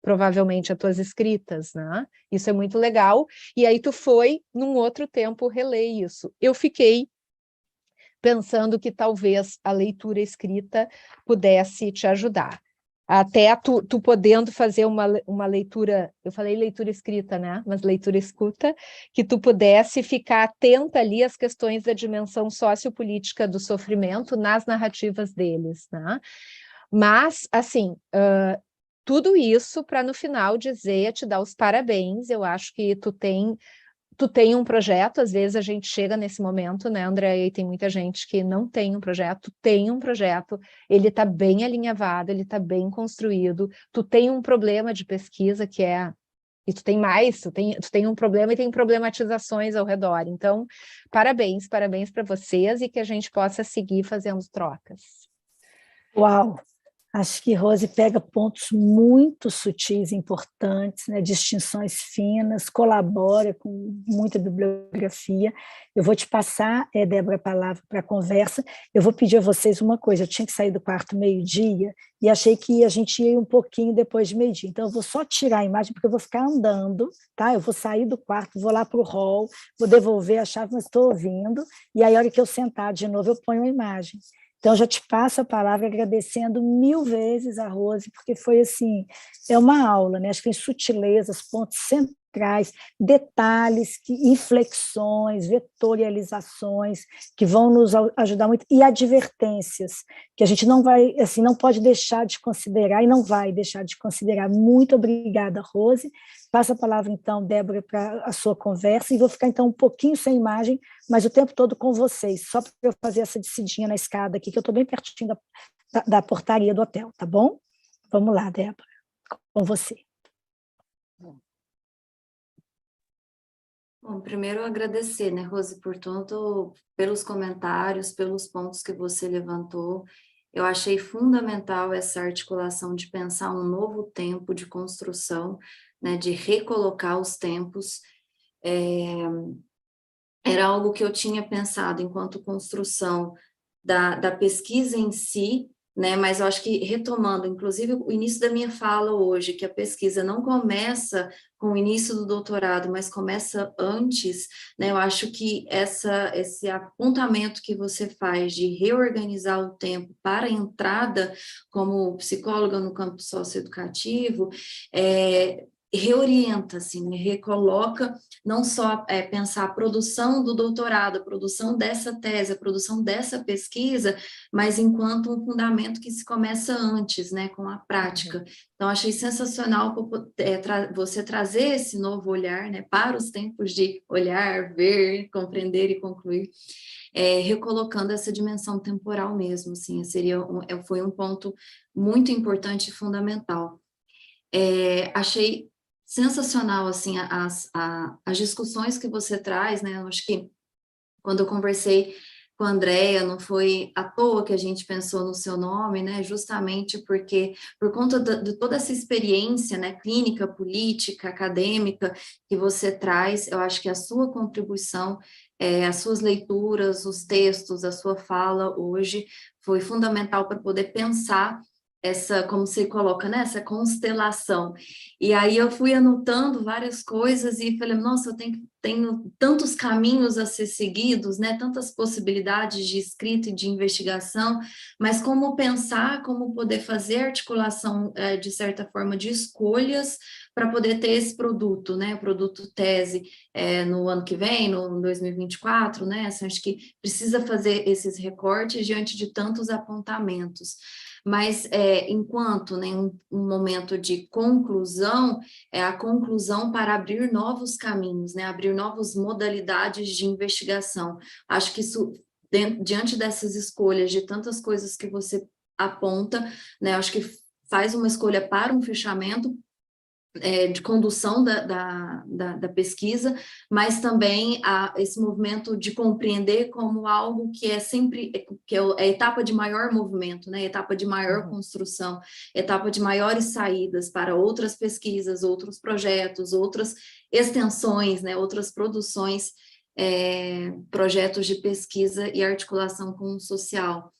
provavelmente as tuas escritas, né? Isso é muito legal. E aí tu foi, num outro tempo, reler isso. Eu fiquei pensando que talvez a leitura escrita pudesse te ajudar. Até tu podendo fazer uma leitura, eu falei leitura escrita, né? Mas leitura escuta, que tu pudesse ficar atenta ali às questões da dimensão sociopolítica do sofrimento nas narrativas deles, né? Mas, assim, tudo isso para no final dizer, te dar os parabéns. Eu acho que tu tem um projeto, às vezes a gente chega nesse momento, né, André, e tem muita gente que não tem um projeto, tu tem um projeto, ele está bem alinhavado, ele está bem construído, tu tem um problema de pesquisa que é, e tu tem mais, tu tem um problema e tem problematizações ao redor, então, parabéns para vocês e que a gente possa seguir fazendo trocas. Uau! Acho que Rose pega pontos muito sutis, importantes, né, distinções finas, colabora com muita bibliografia. Eu vou te passar, Débora, a palavra para a conversa. Eu vou pedir a vocês uma coisa, eu tinha que sair do quarto meio-dia e achei que a gente ia um pouquinho depois de meio-dia. Então, eu vou só tirar a imagem, porque eu vou ficar andando, tá? Eu vou sair do quarto, vou lá para o hall, vou devolver a chave, mas estou ouvindo, e aí, a hora que eu sentar de novo, eu ponho a imagem. Então, eu já te passo a palavra agradecendo 1000 vezes a Rose, porque foi assim, é uma aula, né? Acho que tem sutilezas, pontos centrais, detalhes, inflexões, vetorializações, que vão nos ajudar muito, e advertências, que a gente não vai, assim, não pode deixar de considerar, e não vai deixar de considerar. Muito obrigada, Rose. Passa a palavra, então, Débora, para a sua conversa, e vou ficar, então, um pouquinho sem imagem, mas o tempo todo com vocês, só para eu fazer essa descidinha na escada aqui, que eu estou bem pertinho da portaria do hotel, tá bom? Vamos lá, Débora, com você. Bom, primeiro agradecer, né, Rose, pelos comentários, pelos pontos que você levantou. Eu achei fundamental essa articulação de pensar um novo tempo de construção, né, de recolocar os tempos. Era algo que eu tinha pensado enquanto construção da pesquisa em si, né? Mas eu acho que retomando, inclusive, o início da minha fala hoje, que a pesquisa não começa com o início do doutorado, mas começa antes, né? Eu acho que esse apontamento que você faz de reorganizar o tempo para a entrada como psicóloga no campo socioeducativo reorienta, assim, né? Recoloca, não só pensar a produção do doutorado, a produção dessa tese, a produção dessa pesquisa, mas enquanto um fundamento que se começa antes, né, com a prática. Então, achei sensacional você trazer esse novo olhar, né, para os tempos de olhar, ver, compreender e concluir, recolocando essa dimensão temporal mesmo, assim, foi um ponto muito importante e fundamental. Achei sensacional, assim, as discussões que você traz, né, eu acho que quando eu conversei com a Andrea, não foi à toa que a gente pensou no seu nome, né, justamente porque, por conta de toda essa experiência, né, clínica, política, acadêmica, que você traz, eu acho que a sua contribuição, as suas leituras, os textos, a sua fala hoje, foi fundamental para poder pensar como você coloca, né, essa constelação. E aí eu fui anotando várias coisas e falei, nossa, eu tenho tantos caminhos a ser seguidos, né, tantas possibilidades de escrita e de investigação, mas como pensar, como poder fazer articulação, de certa forma, de escolhas para poder ter esse produto, né, produto tese, no ano que vem, no 2024, né, assim, acho que precisa fazer esses recortes diante de tantos apontamentos. Mas enquanto, né, um momento de conclusão, é a conclusão para abrir novos caminhos, né, abrir novas modalidades de investigação. Acho que isso, diante dessas escolhas, de tantas coisas que você aponta, né, acho que faz uma escolha para um fechamento, de condução da pesquisa, mas também esse movimento de compreender como algo que é sempre, que é a etapa de maior movimento, né? Etapa de maior construção, etapa de maiores saídas para outras pesquisas, outros projetos, outras extensões, né? Outras produções, projetos de pesquisa e articulação com o social.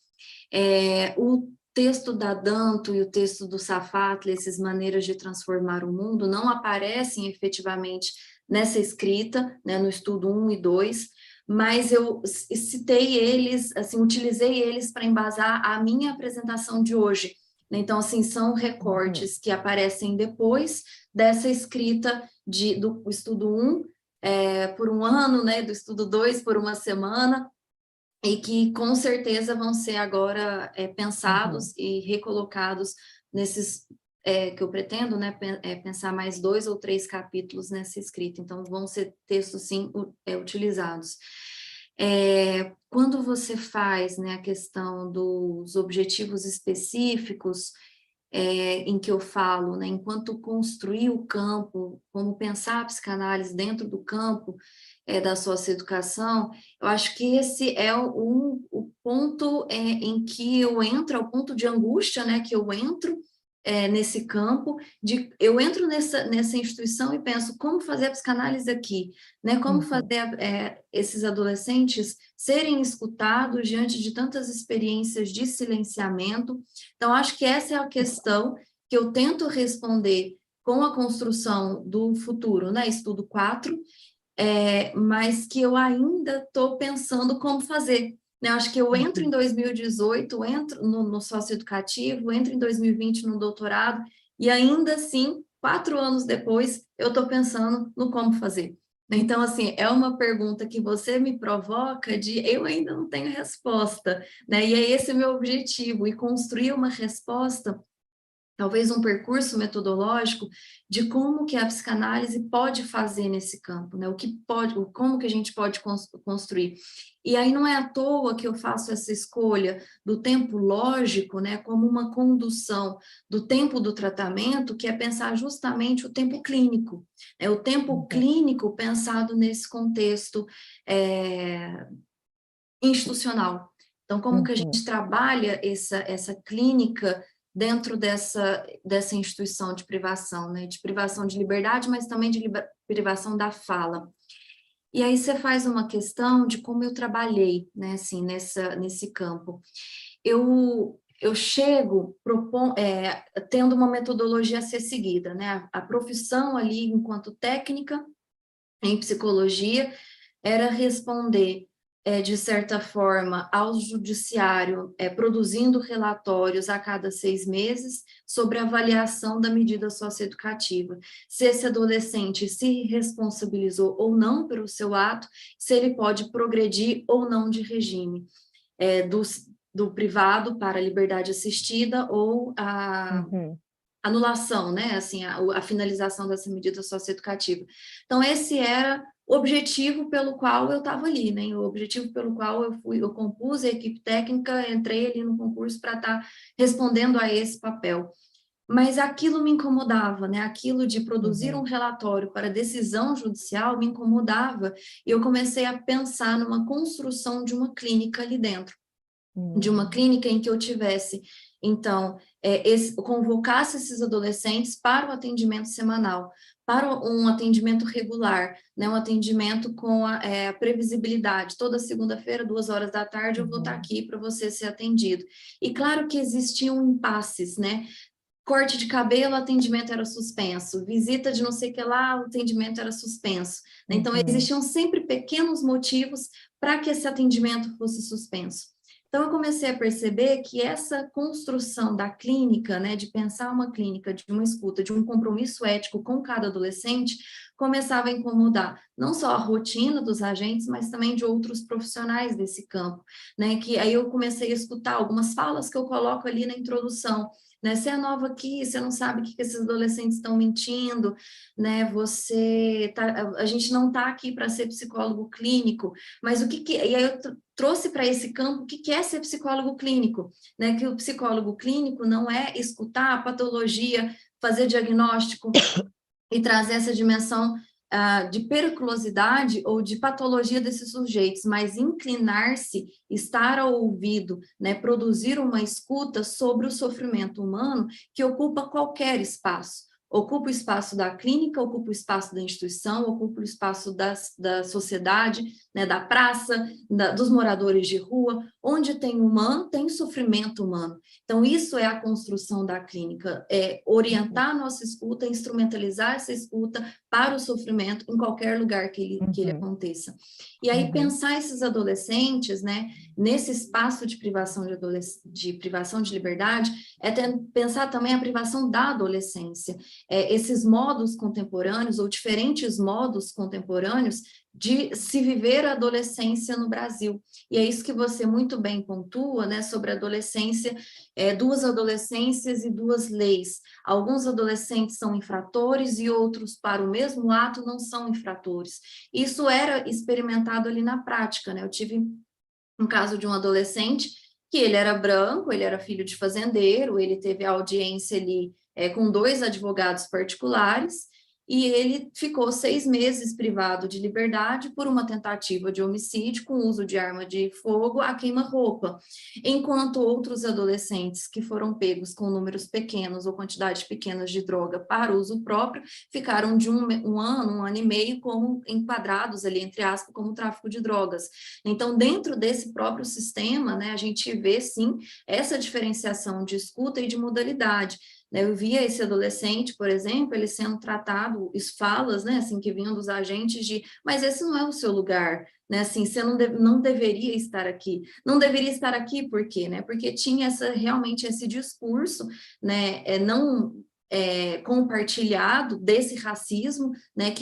O texto da Danto e o texto do Safatli, essas maneiras de transformar o mundo, não aparecem efetivamente nessa escrita, né, no estudo 1 e 2, mas eu citei eles, assim, utilizei eles para embasar a minha apresentação de hoje. Então, assim, são recortes que aparecem depois dessa escrita do estudo 1, por um ano, né, do estudo 2 por uma semana, e que com certeza vão ser agora pensados e recolocados nesses, que eu pretendo, né, pensar mais 2 ou 3 capítulos nessa escrita, então vão ser textos, sim, utilizados. Quando você faz, né, a questão dos objetivos específicos, em que eu falo, né, enquanto construir o campo, como pensar a psicanálise dentro do campo da socioeducação, eu acho que esse é o ponto em que eu entro, é o ponto de angústia, né, que eu entro nesse campo, eu entro nessa instituição e penso, como fazer a psicanálise aqui? Né? Como fazer esses adolescentes serem escutados diante de tantas experiências de silenciamento? Então, acho que essa é a questão que eu tento responder com a construção do futuro, né? Estudo 4, mas que eu ainda estou pensando como fazer. Eu acho que eu entro em 2018, entro no socioeducativo, entro em 2020 no doutorado, e ainda assim, 4 anos depois, eu estou pensando no como fazer. Então, assim, é uma pergunta que você me provoca de eu ainda não tenho resposta, né? E é esse meu objetivo, e construir uma resposta, talvez um percurso metodológico de como que a psicanálise pode fazer nesse campo, né? Como que a gente pode construir. E aí não é à toa que eu faço essa escolha do tempo lógico, né, como uma condução do tempo do tratamento, que é pensar justamente o tempo clínico, né? O tempo clínico pensado nesse contexto institucional. Então, como que a gente trabalha essa clínica dentro dessa instituição de privação, né? De privação de liberdade, mas também de privação da fala. E aí você faz uma questão de como eu trabalhei, né, assim, nesse campo. Eu chego tendo uma metodologia a ser seguida, né? A profissão ali, enquanto técnica em psicologia, era responder de certa forma, ao judiciário produzindo relatórios a cada 6 meses sobre a avaliação da medida socioeducativa, se esse adolescente se responsabilizou ou não pelo seu ato, se ele pode progredir ou não de regime, do privado para a liberdade assistida ou a anulação, né, assim, a finalização dessa medida socioeducativa. Então, esse era o objetivo pelo qual eu estava ali, né, o objetivo pelo qual eu compus a equipe técnica, entrei ali no concurso para estar respondendo a esse papel. Mas aquilo me incomodava, né, aquilo de produzir um relatório para decisão judicial me incomodava, e eu comecei a pensar numa construção de uma clínica ali dentro, de uma clínica em que eu tivesse, então, convocasse esses adolescentes para o atendimento semanal, para um atendimento regular, né, um atendimento com a previsibilidade. Toda segunda-feira, 2 horas da tarde, eu vou estar aqui para você ser atendido. E claro que existiam impasses, né? Corte de cabelo, o atendimento era suspenso. Visita de não sei o que lá, o atendimento era suspenso. Então, existiam sempre pequenos motivos para que esse atendimento fosse suspenso. Então, eu comecei a perceber que essa construção da clínica, né, de pensar uma clínica, de uma escuta, de um compromisso ético com cada adolescente, começava a incomodar não só a rotina dos agentes, mas também de outros profissionais desse campo, né, que aí eu comecei a escutar algumas falas que eu coloco ali na introdução, né, você é nova aqui, você não sabe o que esses adolescentes estão mentindo, né, a gente não está aqui para ser psicólogo clínico, mas e aí eu trouxe para esse campo o que é ser psicólogo clínico, né, que o psicólogo clínico não é escutar a patologia, fazer diagnóstico e trazer essa dimensão de periculosidade ou de patologia desses sujeitos, mas inclinar-se, estar ao ouvido, né, produzir uma escuta sobre o sofrimento humano que ocupa qualquer espaço. Ocupa o espaço da clínica, ocupa o espaço da instituição, ocupa o espaço da sociedade, né, da praça, dos moradores de rua. Onde tem humano, tem sofrimento humano. Então, isso é a construção da clínica, é orientar a nossa escuta, instrumentalizar essa escuta para o sofrimento em qualquer lugar que ele aconteça. E aí, pensar esses adolescentes, né, nesse espaço de privação privação de liberdade, pensar também a privação da adolescência. Esses modos contemporâneos, ou diferentes modos contemporâneos, de se viver a adolescência no Brasil. E é isso que você muito bem pontua, né, sobre a adolescência, 2 adolescências e 2 leis. Alguns adolescentes são infratores e outros, para o mesmo ato, não são infratores. Isso era experimentado ali na prática, né? Eu tive um caso de um adolescente que ele era branco, ele era filho de fazendeiro, ele teve audiência ali com 2 advogados particulares, e ele ficou 6 meses privado de liberdade por uma tentativa de homicídio com uso de arma de fogo a queima-roupa, enquanto outros adolescentes que foram pegos com números pequenos ou quantidades pequenas de droga para uso próprio, ficaram de um ano e meio como enquadrados ali, entre aspas, como tráfico de drogas. Então, dentro desse próprio sistema, né, a gente vê, sim, essa diferenciação de escuta e de modalidade. Eu via esse adolescente, por exemplo, ele sendo tratado, falas, né, assim, que vinham dos agentes de, mas esse não é o seu lugar, né, assim, você não deveria estar aqui. Não deveria estar aqui por quê, né? Porque tinha realmente esse discurso, né, compartilhado desse racismo, né,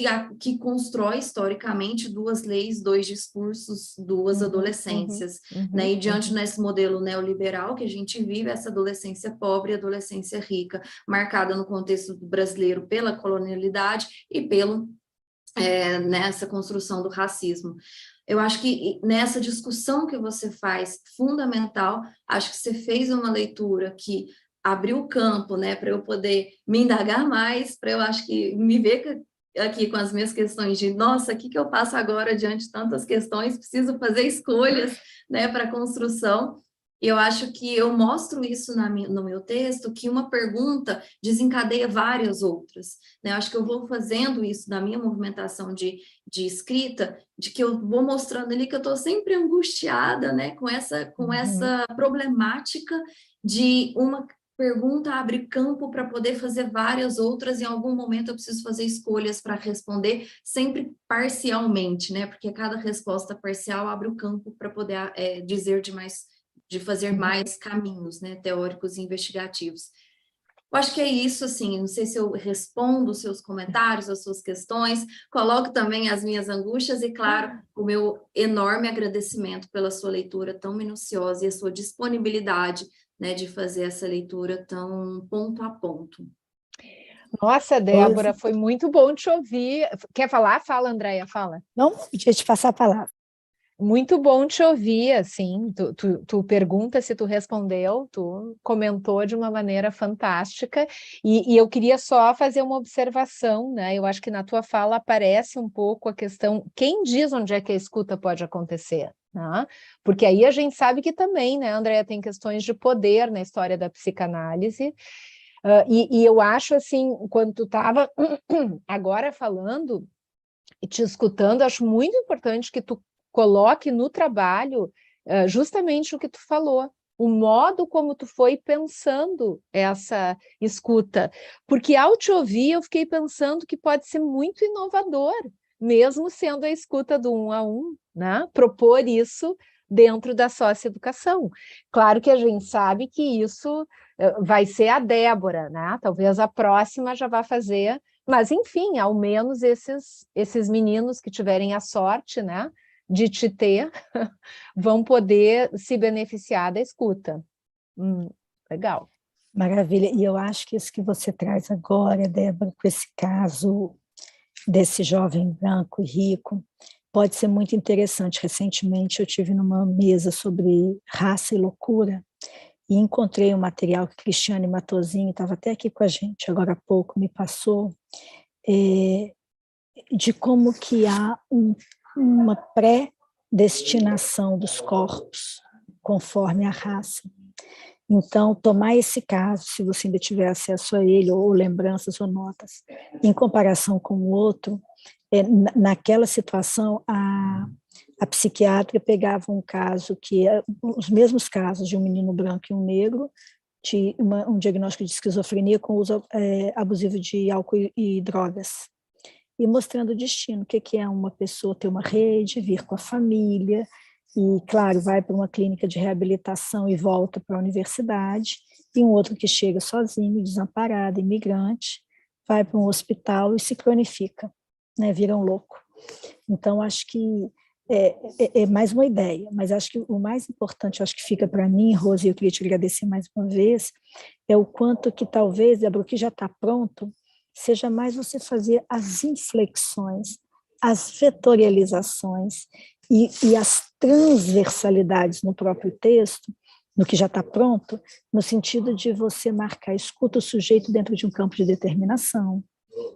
que constrói historicamente 2 leis, 2 discursos, 2 adolescências, né, e diante desse modelo neoliberal que a gente vive, essa adolescência pobre e adolescência rica, marcada no contexto brasileiro pela colonialidade e nessa construção do racismo. Eu acho que nessa discussão que você faz, fundamental, acho que você fez uma leitura que abriu o campo, né, para eu poder me indagar mais, para eu acho que me ver aqui com as minhas questões de, nossa, o que eu faço agora diante de tantas questões, preciso fazer escolhas, né, para a construção. E eu acho que eu mostro isso no meu texto, que uma pergunta desencadeia várias outras, né? Eu acho que eu vou fazendo isso na minha movimentação de escrita, de que eu vou mostrando ali que eu estou sempre angustiada, né, com essa problemática de pergunta abre campo para poder fazer várias outras, em algum momento eu preciso fazer escolhas para responder, sempre parcialmente, né? Porque cada resposta parcial abre o campo para poder dizer de fazer mais caminhos, né, teóricos e investigativos. Eu acho que é isso, assim, não sei se eu respondo os seus comentários, as suas questões, coloco também as minhas angústias e, claro, o meu enorme agradecimento pela sua leitura tão minuciosa e a sua disponibilidade, né, de fazer essa leitura tão ponto a ponto. Nossa, Débora, foi muito bom te ouvir. Quer falar? Fala, Andréia, fala. Não, podia te passar a palavra. Muito bom te ouvir, assim, tu pergunta se tu respondeu, tu comentou de uma maneira fantástica, e eu queria só fazer uma observação, né? Eu acho que na tua fala aparece um pouco a questão, quem diz onde é que a escuta pode acontecer, né? Porque aí a gente sabe que também, né, Andréia, tem questões de poder na história da psicanálise, e eu acho, assim, quando tu estava agora falando e te escutando, acho muito importante que tu coloque no trabalho justamente o que tu falou, o modo como tu foi pensando essa escuta, porque ao te ouvir eu fiquei pensando que pode ser muito inovador, mesmo sendo a escuta do 1 a 1, né? Propor isso dentro da socioeducação. Claro que a gente sabe que isso vai ser a Débora, né? Talvez a próxima já vá fazer, mas enfim, ao menos esses meninos que tiverem a sorte, né, de te ter, vão poder se beneficiar da escuta. Legal. Maravilha. E eu acho que isso que você traz agora, Débora, com esse caso desse jovem branco e rico, pode ser muito interessante. Recentemente eu tive numa mesa sobre raça e loucura e encontrei um material que Cristiane Matosinho estava até aqui com a gente, agora há pouco me passou, de como que há uma pré-destinação dos corpos conforme a raça. Então, tomar esse caso, se você ainda tiver acesso a ele, ou lembranças ou notas, em comparação com o outro, naquela situação, a psiquiatra pegava um caso que é os mesmos casos de um menino branco e um negro, de um diagnóstico de esquizofrenia com uso abusivo de álcool e drogas, e mostrando o destino, o que é uma pessoa ter uma rede, vir com a família, e, claro, vai para uma clínica de reabilitação e volta para a universidade, e um outro que chega sozinho, desamparado, imigrante, vai para um hospital e se cronifica, né, vira um louco. Então, acho que é mais uma ideia, mas acho que o mais importante, acho que fica para mim, Rose, e eu queria te agradecer mais uma vez, é o quanto que talvez, Débora, o que já está pronto, seja mais você fazer as inflexões, as vetorializações e as transversalidades no próprio texto, no que já está pronto, no sentido de você marcar, escuta o sujeito dentro de um campo de determinação,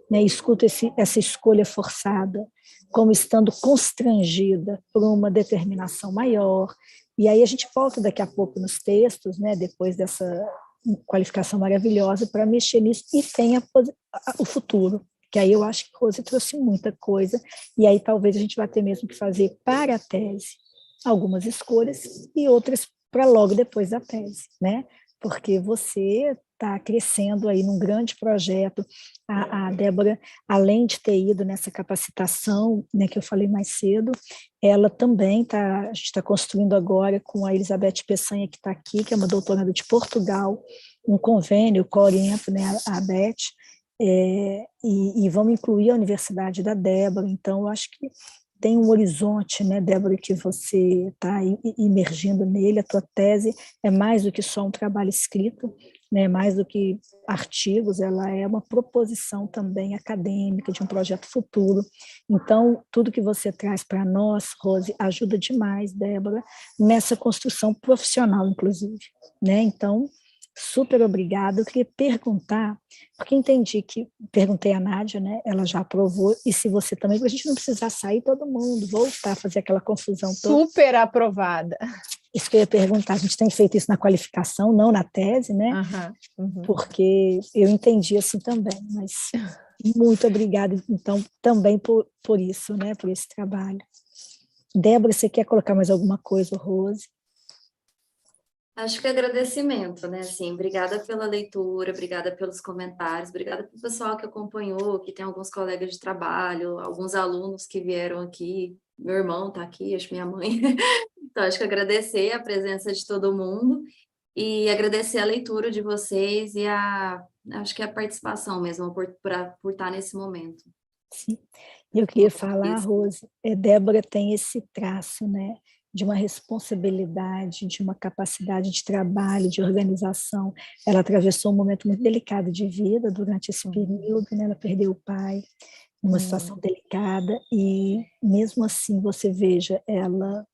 né? Escuta essa escolha forçada, como estando constrangida por uma determinação maior, e aí a gente volta daqui a pouco nos textos, né, depois dessa qualificação maravilhosa, para mexer nisso, e tem o futuro, que aí eu acho que Rose trouxe muita coisa, e aí talvez a gente vá ter mesmo que fazer para a tese algumas escolhas e outras para logo depois da tese, né? Porque você está crescendo aí num grande projeto. A Débora, além de ter ido nessa capacitação, né, que eu falei mais cedo, ela também a gente está construindo agora com a Elizabeth Peçanha, que está aqui, que é uma doutoranda de Portugal, um convênio, co-oriento, né, a Beth, e vamos incluir a Universidade da Débora. Então, eu acho que tem um horizonte, né, Débora, que você está imergindo nele. A tua tese é mais do que só um trabalho escrito, né, mais do que artigos, ela é uma proposição também acadêmica de um projeto futuro. Então, tudo que você traz para nós, Rose, ajuda demais, Débora, nessa construção profissional, inclusive, né? Então, super obrigada. Eu queria perguntar, porque entendi que, perguntei à Nádia, né, ela já aprovou, e se você também, para a gente não precisar sair todo mundo, voltar a fazer aquela confusão toda. Super aprovada. Isso que eu ia perguntar, a gente tem feito isso na qualificação, não na tese, né? Porque eu entendi assim também, mas muito obrigada, então, também por isso, né, por esse trabalho. Débora, você quer colocar mais alguma coisa, Rose? Acho que agradecimento, né? Assim, obrigada pela leitura, obrigada pelos comentários, obrigada pelo pessoal que acompanhou, que tem alguns colegas de trabalho, alguns alunos que vieram aqui, meu irmão está aqui, acho minha mãe. Então, acho que agradecer a presença de todo mundo e agradecer a leitura de vocês e acho que a participação mesmo, por estar nesse momento. Sim. Eu queria falar, Rose, Débora tem esse traço, né, de uma responsabilidade, de uma capacidade de trabalho, de organização. Ela atravessou um momento muito delicado de vida durante esse período, né, ela perdeu o pai, numa situação delicada, e mesmo assim, você veja, ela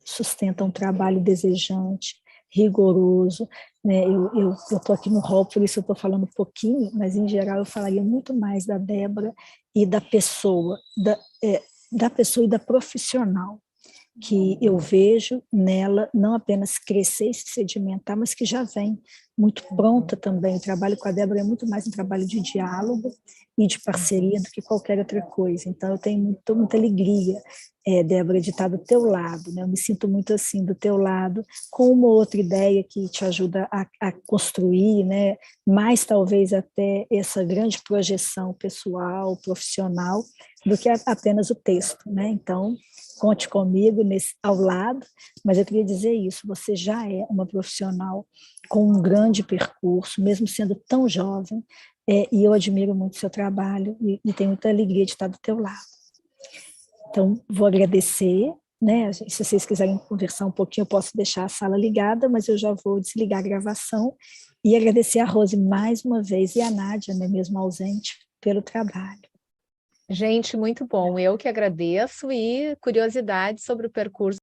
sustenta um trabalho desejante, rigoroso, né? Eu estou aqui no hall, por isso eu estou falando um pouquinho, mas em geral eu falaria muito mais da Débora e da pessoa, da pessoa e da profissional, que eu vejo nela não apenas crescer e se sedimentar, mas que já vem muito pronta também. O trabalho com a Débora é muito mais um trabalho de diálogo e de parceria do que qualquer outra coisa. Então, eu tenho muita alegria, Débora, de estar do teu lado, né? Eu me sinto muito assim, do teu lado, com uma outra ideia que te ajuda a construir, né? Mais talvez até essa grande projeção pessoal, profissional, do que apenas o texto, né? Então, conte comigo ao lado, mas eu queria dizer isso, você já é uma profissional com um grande percurso, mesmo sendo tão jovem, e eu admiro muito o seu trabalho e tenho muita alegria de estar do teu lado. Então, vou agradecer, né? Se vocês quiserem conversar um pouquinho, eu posso deixar a sala ligada, mas eu já vou desligar a gravação e agradecer a Rose mais uma vez e a Nádia, né, mesmo ausente, pelo trabalho. Gente, muito bom. Eu que agradeço e curiosidade sobre o percurso